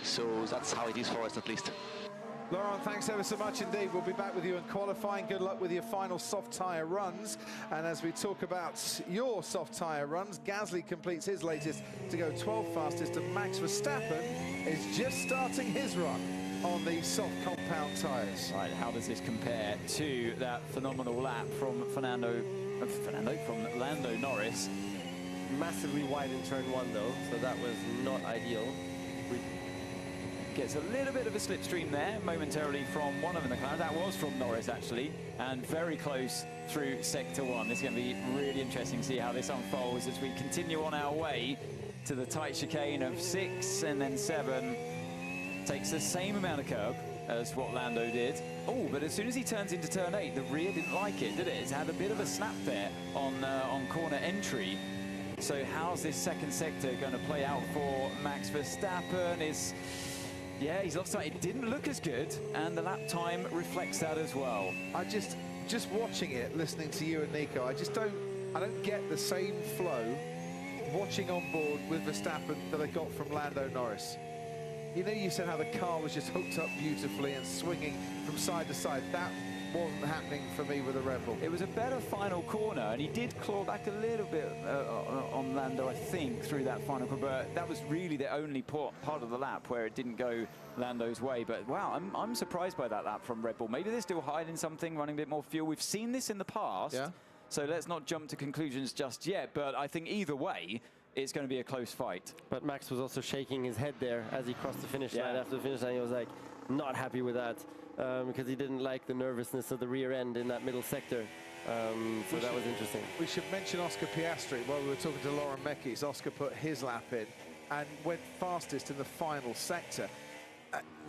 So that's how it is for us at least. Laurent, thanks ever so much indeed. We'll be back with you in qualifying. Good luck with your final soft tyre runs. And as we talk about your soft tyre runs, Gasly completes his latest to go 12th fastest, and Max Verstappen is just starting his run on the soft compound tyres. Right, how does this compare to that phenomenal lap from Lando Norris? Massively wide in turn 1 though, so that was not ideal. Gets a little bit of a slipstream there momentarily from one of the McLaren. That was from Norris actually, and very close through sector 1. This is going to be really interesting to see how this unfolds as we continue on our way to the tight chicane of 6 and then 7. Takes the same amount of curb as what Lando did. Oh, but as soon as he turns into turn 8, the rear didn't like it, did it? It's had a bit of a snap there on corner entry. So how's this second sector going to play out for Max Verstappen? Yeah, he's lost sight. It didn't look as good, and the lap time reflects that as well. I just watching it, listening to you and Nico, I don't get the same flow watching on board with Verstappen that I got from Lando Norris. You know, you said how the car was just hooked up beautifully and swinging from side to side. That wasn't happening for me with the Red Bull. It was a better final corner, and he did claw back a little bit on Lando, I think, through that final corner. But that was really the only part of the lap where it didn't go Lando's way. But wow, I'm surprised by that lap from Red Bull. Maybe they're still hiding something, running a bit more fuel. We've seen this in the past, so let's not jump to conclusions just yet. But I think either way, it's going to be a close fight. But Max was also shaking his head there as he crossed the finish line. After the finish line, he was like not happy with that because he didn't like the nervousness of the rear end in that middle sector. So that was interesting. We should mention Oscar Piastri. While we were talking to Lauren Mekies, Oscar put his lap in and went fastest in the final sector.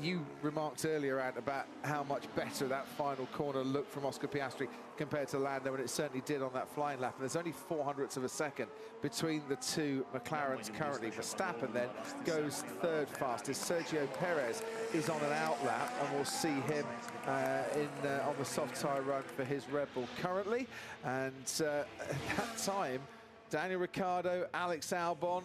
You remarked earlier, Ant, about how much better that final corner looked from Oscar Piastri compared to Lando, and it certainly did on that flying lap. And there's only 0.04 of a second between the two McLarens currently. Verstappen then goes third fastest. Sergio Perez is on an out lap, and we'll see him on the soft tyre run for his Red Bull currently. And at that time, Daniel Ricciardo, Alex Albon,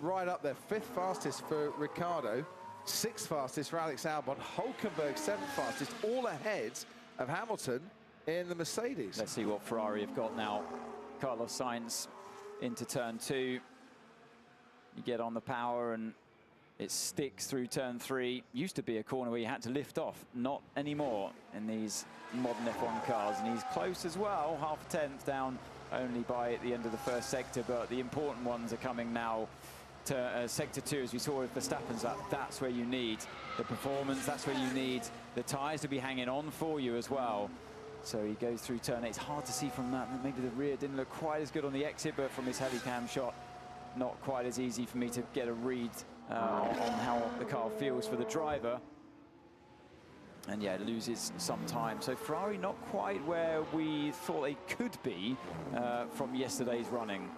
right up there, 5th fastest for Ricciardo. 6th fastest for Alex Albon, Hulkenberg 7th fastest, all ahead of Hamilton in the Mercedes. Let's see what Ferrari have got now. Carlos Sainz into turn 2. You get on the power and it sticks through turn 3. Used to be a corner where you had to lift off, not anymore in these modern F1 cars. And he's close as well, half a tenth down only by the end of the first sector, but the important ones are coming now. To sector 2, as we saw with Verstappen's lap, that's where you need the performance, that's where you need the tyres to be hanging on for you as well. So he goes through turn 8. It's hard to see from that. Maybe the rear didn't look quite as good on the exit, but from his heavy cam shot, not quite as easy for me to get a read on how the car feels for the driver. And yeah, it loses some time. So Ferrari not quite where we thought they could be from yesterday's running.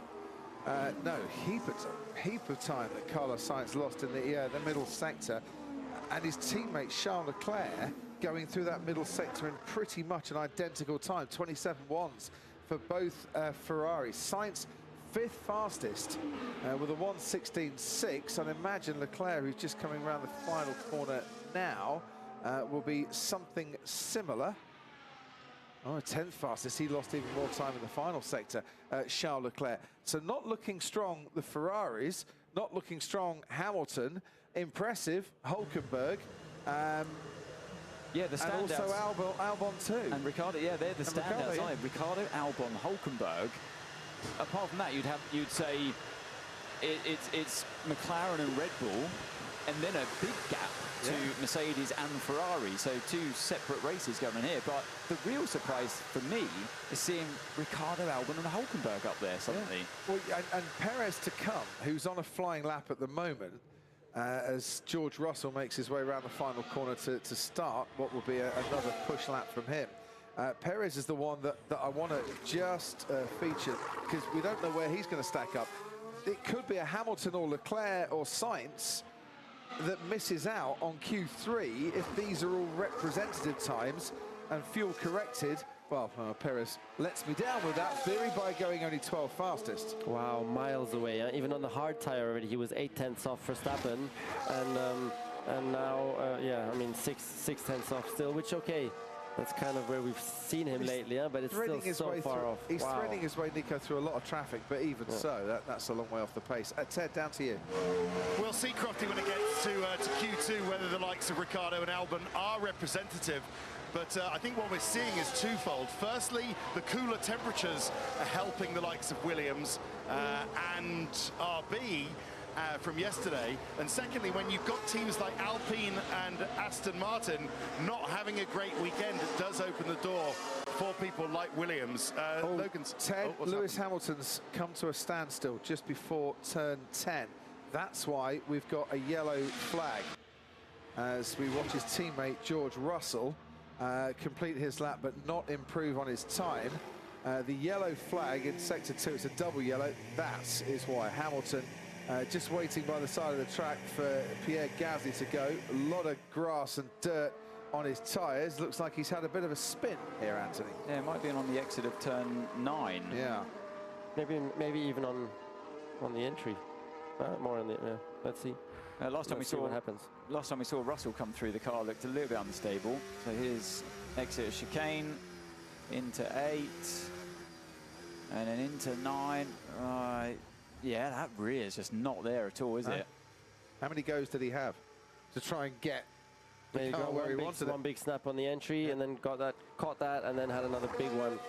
No, heap of time that Carlos Sainz lost in the middle sector, and his teammate Charles Leclerc going through that middle sector in pretty much an identical time, 27.1s for both Ferraris. Sainz 5th fastest with a 1:16.6. I'd imagine Leclerc, who's just coming around the final corner now, will be something similar. Oh, 10th fastest. He lost even more time in the final sector, Charles Leclerc. So not looking strong, the Ferraris. Not looking strong, Hamilton. Impressive, Hulkenberg. Yeah, the standouts. And also Albon too. And Ricciardo, yeah, they're the standouts, aren't they? Ricciardo, Albon, Hulkenberg. Apart from that, you'd say it's McLaren and Red Bull, and then a big gap to Mercedes and Ferrari, so 2 separate races going here. But the real surprise for me is seeing Ricciardo, Albon and Hulkenberg up there suddenly. Well, and Perez to come, who's on a flying lap at the moment, as George Russell makes his way around the final corner to start what will be another push lap from him. Perez is the one that I want to just feature, because we don't know where he's going to stack up. It could be a Hamilton or Leclerc or Sainz that misses out on Q3 if these are all representative times and fuel corrected. Well, Perez lets me down with that theory by going only 12th fastest. Wow, miles away. Even on the hard tire already, he was 8/10 off Verstappen, and now, yeah, I mean 6/10 off still, which okay. That's kind of where we've seen him lately, but it's still so far off. He's threading his way, Nico, through a lot of traffic, but even so, that's a long way off the pace. Ted, down to you. We'll see, Crofty, when it gets to Q2, whether the likes of Ricciardo and Albon are representative. But I think what we're seeing is twofold. Firstly, the cooler temperatures are helping the likes of Williams and RB from yesterday. And secondly, when you've got teams like Alpine and Aston Martin not having a great weekend, it does open the door for people like Williams. Ted, Lewis Hamilton's come to a standstill just before turn 10. That's why we've got a yellow flag as we watch his teammate George Russell complete his lap but not improve on his time. The yellow flag in sector 2, it's a double yellow. That is why Hamilton just waiting by the side of the track for Pierre Gasly to go. A lot of grass and dirt on his tyres. Looks like he's had a bit of a spin here, Anthony. Yeah, it might be on the exit of turn 9. Yeah. Maybe even on the entry. More on the, yeah. Let's see. Last time we saw what happens. Last time we saw Russell come through, the car looked a little bit unstable. So here's exit of chicane into 8 and then into 9. Yeah, that rear is just not there at all, is it? How many goes did he have to try and get the car where he wanted it? One big snap on the entry, and then caught that, and then had another big one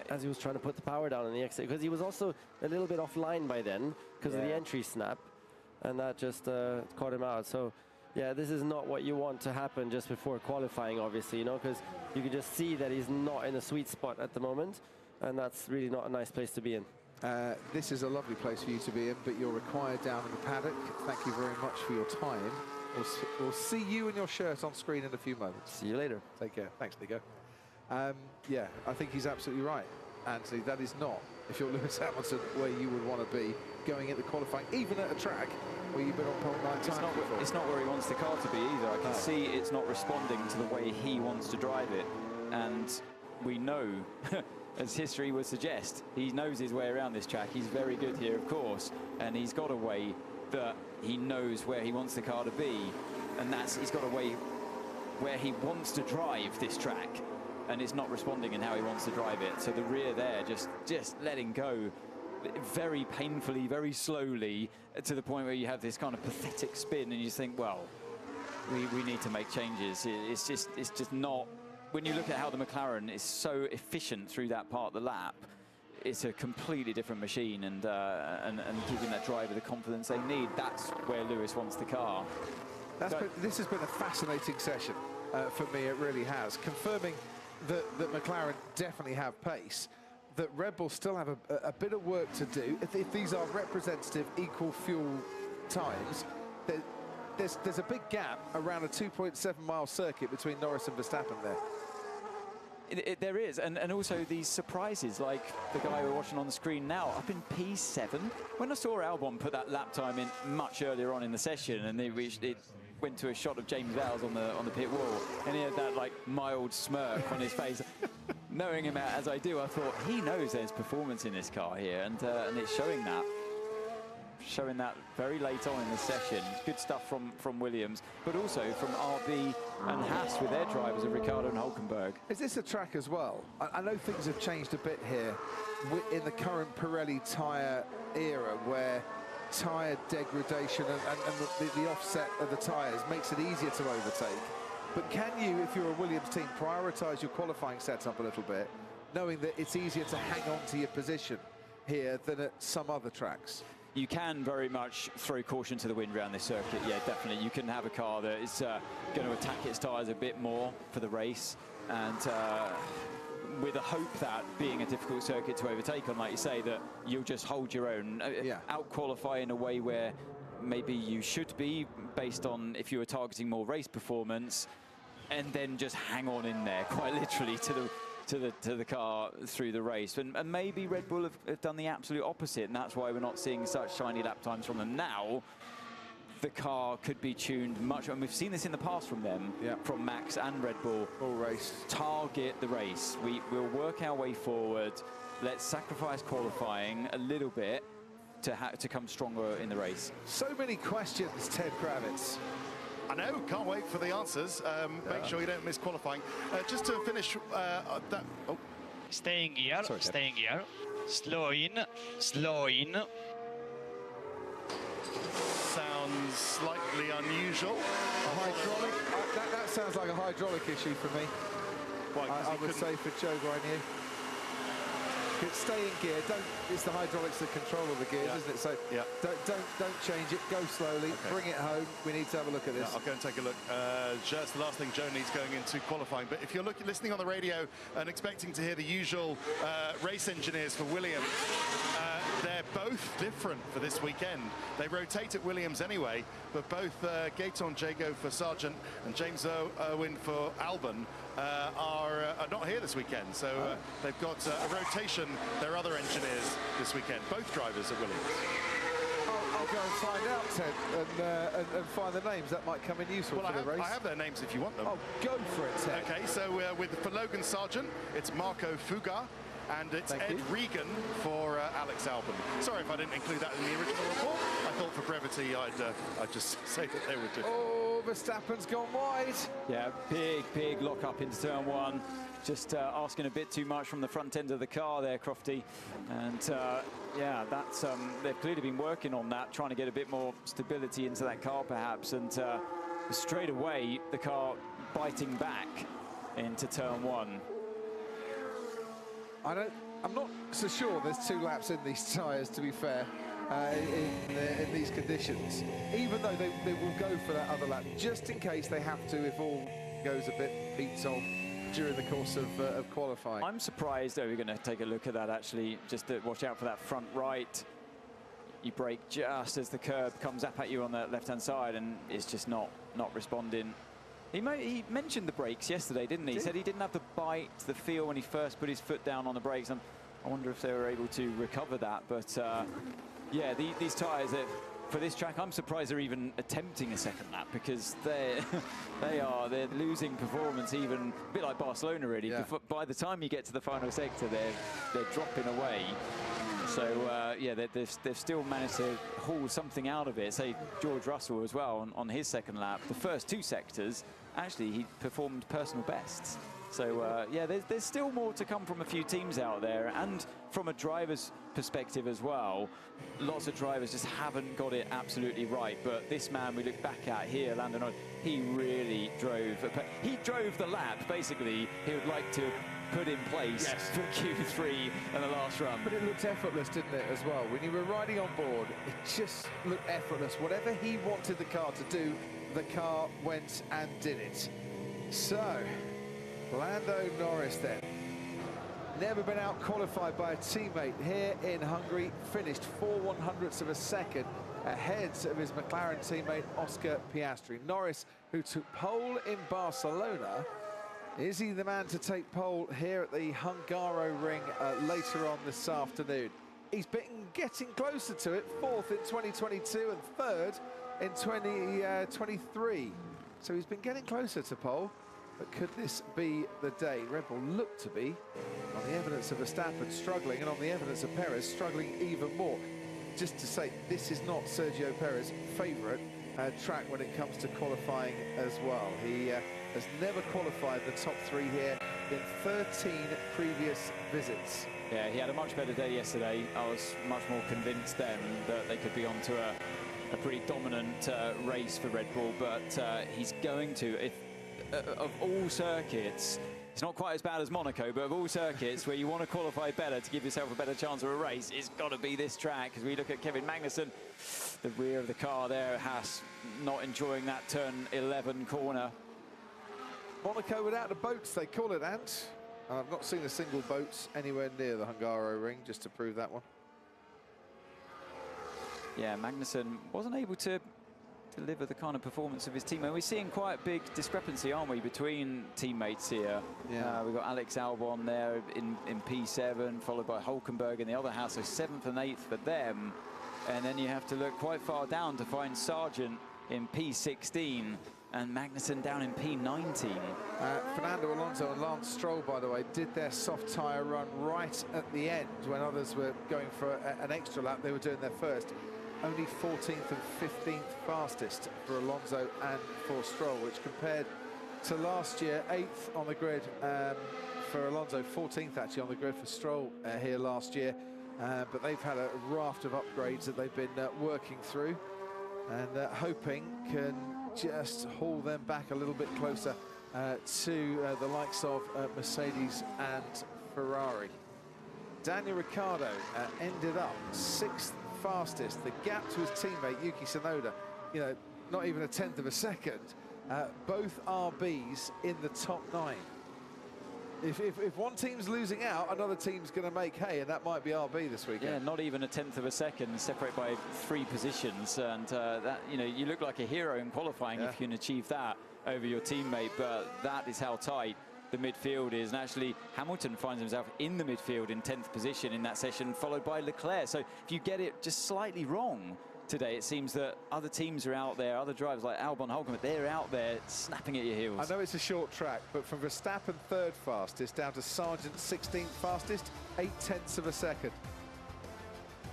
as he was trying to put the power down on the exit, because he was also a little bit offline by then because of the entry snap, and that just caught him out. So yeah, this is not what you want to happen just before qualifying, obviously, you know, because you can just see that he's not in a sweet spot at the moment, and that's really not a nice place to be in. This is a lovely place for you to be in, but you're required down in the paddock. Thank you very much for your time. We'll see you and your shirt on screen in a few moments. See you later. Take care. Thanks, Nico. Yeah, I think he's absolutely right, Anthony. That is not, if you're Lewis Hamilton, where you would want to be going at the qualifying, even at a track where you've been on pole 9 times before. It's not where he wants the car to be either. I can see it's not responding to the way he wants to drive it. And we know, as history would suggest, he knows his way around this track. He's very good here, of course, and he's got a way that he knows where he wants the car to be, and he's got a way where he wants to drive this track, and it's not responding in how he wants to drive it. So the rear there, just letting go very painfully, very slowly, to the point where you have this kind of pathetic spin, and you just think, well, we need to make changes. It's just not. When you look at how the McLaren is so efficient through that part of the lap, it's a completely different machine, and giving that driver the confidence they need. That's where Lewis wants the car. This has been a fascinating session for me. It really has, confirming that McLaren definitely have pace, that Red Bull still have a bit of work to do. If these are representative equal fuel times, there's a big gap around a 2.7-mile circuit between Norris and Verstappen there. There is, and also these surprises, like the guy we're watching on the screen now, up in P7. When I saw Albon put that lap time in much earlier on in the session, and it went to a shot of James Vowles on the pit wall, and he had that like mild smirk on his face. Knowing him as I do, I thought he knows there's performance in this car here, and it's showing that very late on in the session. Good stuff from Williams, but also from RB and Haas with their drivers of Ricciardo and Hülkenberg. Is this a track as well? I know things have changed a bit here in the current Pirelli tyre era, where tyre degradation and the offset of the tyres makes it easier to overtake. But can you, if you're a Williams team, prioritise your qualifying setup a little bit, knowing that it's easier to hang on to your position here than at some other tracks? You can very much throw caution to the wind around this circuit. Yeah, definitely. You can have a car that is going to attack its tyres a bit more for the race, and with a hope that, being a difficult circuit to overtake on, like you say, that you'll just hold your own, out-qualify in a way where maybe you should be, based on if you were targeting more race performance, and then just hang on in there, quite literally, to the car through the race. And maybe Red Bull have done the absolute opposite, and that's why we're not seeing such shiny lap times from them now. The car could be tuned much, and we've seen this in the past from them, from Max and Red Bull. All race. Target the race. We'll work our way forward. Let's sacrifice qualifying a little bit to come stronger in the race. So many questions, Ted Kravitz. I know, can't wait for the answers. Make sure you don't miss qualifying. Just to finish that... Oh. Staying here, sorry, staying here. Slow in, slow in. Sounds slightly unusual. A hydraulic? That sounds like a hydraulic issue for me. Why, I would say for Joe Grenier. Stay in gear. It's the hydraulics that control all the gears, isn't it? So don't change it. Go slowly. Okay. Bring it home. We need to have a look at this. Yeah, I'll go and take a look. Just the last thing Joe needs going into qualifying. But if you're listening on the radio and expecting to hear the usual race engineers for Williams, they're both different for this weekend. They rotate at Williams anyway, but both Gaetan Jago for Sargent and James Irwin for Albon are not here this weekend. So they've got a rotation, their other engineers this weekend, both drivers at Williams. I'll go and find out, Ted, and find the names. That might come in useful for the race. I have their names if you want them. Oh, go for it, Ted. Okay, so for Logan Sargent, it's Marco Fuga, and it's Ed Regan for Alex Albon. Sorry if I didn't include that in the original report. I thought for brevity I'd just say that they were different. Oh, Verstappen's gone wide. Yeah, big lock up into turn one. Just asking a bit too much from the front end of the car there, Crofty. And yeah, that's they've clearly been working on that, trying to get a bit more stability into that car perhaps. And straight away, the car biting back into turn one. I'm not so sure there's 2 laps in these tyres, to be fair, in these conditions. Even though they will go for that other lap, just in case they have to, if all goes a bit Pete-Sol during the course of qualifying. I'm surprised, though, we're going to take a look at that, actually, just to watch out for that front right. You brake just as the curb comes up at you on the left-hand side, and it's just not responding. He mentioned the brakes yesterday, didn't he? He said he didn't have the bite, the feel when he first put his foot down on the brakes. And I wonder if they were able to recover that. But yeah, these tyres, for this track, I'm surprised they're even attempting a second lap, because they're losing performance, even a bit like Barcelona, really. Yeah. By the time you get to the final sector, they're dropping away. So, yeah, they've still managed to haul something out of it. Say George Russell as well on his second lap. The first 2 sectors, actually, he performed personal bests. So, yeah, there's still more to come from a few teams out there. And from a driver's perspective as well, lots of drivers just haven't got it absolutely right. But this man we look back at here, Lando Norris, he really drove. He drove the lap, basically, he would like to put in place for Q3 and the last run. But it looked effortless, didn't it, as well? When you were riding on board, it just looked effortless. Whatever he wanted the car to do, the car went and did it. So, Lando Norris then. Never been out-qualified by a teammate here in Hungary. Finished 4/100ths of a second ahead of his McLaren teammate, Oscar Piastri. Norris, who took pole in Barcelona, is he the man to take pole here at the Hungaroring later on this afternoon? He's been getting closer to it, 4th in 2022 and 3rd in 2023. So he's been getting closer to pole, but could this be the day? Red Bull look to be, on the evidence of Verstappen struggling and on the evidence of Perez struggling even more. Just to say, this is not Sergio Perez's favourite track when it comes to qualifying as well. He has never qualified the top 3 here in 13 previous visits. Yeah, he had a much better day yesterday. I was much more convinced then that they could be onto a pretty dominant race for Red Bull, but he's going to, if of all circuits, it's not quite as bad as Monaco, but of all circuits where you want to qualify better to give yourself a better chance of a race, it's got to be this track. As we look at Kevin Magnussen, the rear of the car there, Haas not enjoying that turn 11 corner. Monaco without the boats, they call it, Ant. I've not seen a single boat anywhere near the Hungaroring, just to prove that one. Yeah, Magnussen wasn't able to deliver the kind of performance of his teammate. We're seeing quite a big discrepancy, aren't we, between teammates here. Yeah. We've got Alex Albon there in P7, followed by Hulkenberg in the other house, so 7th and 8th for them. And then you have to look quite far down to find Sargent in P16 and Magnussen down in P19. Fernando Alonso and Lance Stroll, by the way, did their soft tyre run right at the end when others were going for an extra lap. They were doing their first. Only 14th and 15th fastest for Alonso and for Stroll, which compared to last year, 8th on the grid for Alonso, 14th actually on the grid for Stroll here last year. But they've had a raft of upgrades that they've been working through and hoping can just haul them back a little bit closer to the likes of Mercedes and Ferrari. Daniel Ricciardo ended up 6th fastest. The gap to his teammate Yuki Tsunoda, you know, not even a 10th of a second. Both RBs in the top 9. If one team's losing out, another team's going to make hay, and that might be RB this weekend. Yeah, not even a 10th of a second, separated by 3 positions, and that, you know, you look like a hero in qualifying if you can achieve that over your teammate, but that is how tight the midfield is. And actually, Hamilton finds himself in the midfield in 10th position in that session, followed by Leclerc. So if you get it just slightly wrong today, it seems that other teams are out there, other drivers like Albon, Hulkenberg, they're out there snapping at your heels. I know it's a short track, but from Verstappen 3rd fastest down to Sargent 16th fastest, 0.8 of a second.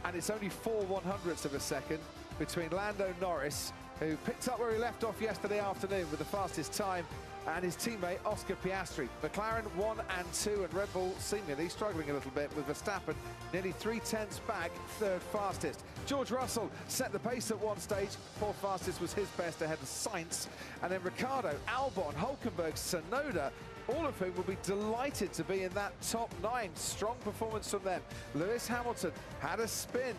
And it's only 4/100ths of a second between Lando Norris who picked up where he left off yesterday afternoon with the fastest time, and his teammate Oscar Piastri. McLaren 1 and 2, and Red Bull seemingly struggling a little bit with Verstappen nearly 3/10 back, third fastest. George Russell set the pace at one stage, fourth fastest was his best ahead of Sainz, and then Ricciardo, Albon, Hülkenberg, Tsunoda, all of whom will be delighted to be in that top 9. Strong performance from them. Lewis Hamilton had a spin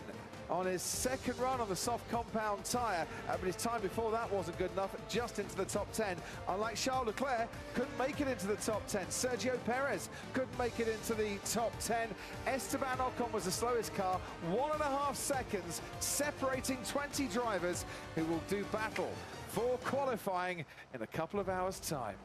on his second run on the soft compound tyre, but his time before that wasn't good enough, just into the top 10. Unlike Charles Leclerc, couldn't make it into the top 10. Sergio Perez couldn't make it into the top 10. Esteban Ocon was the slowest car, 1.5 seconds, separating 20 drivers who will do battle for qualifying in a couple of hours' time.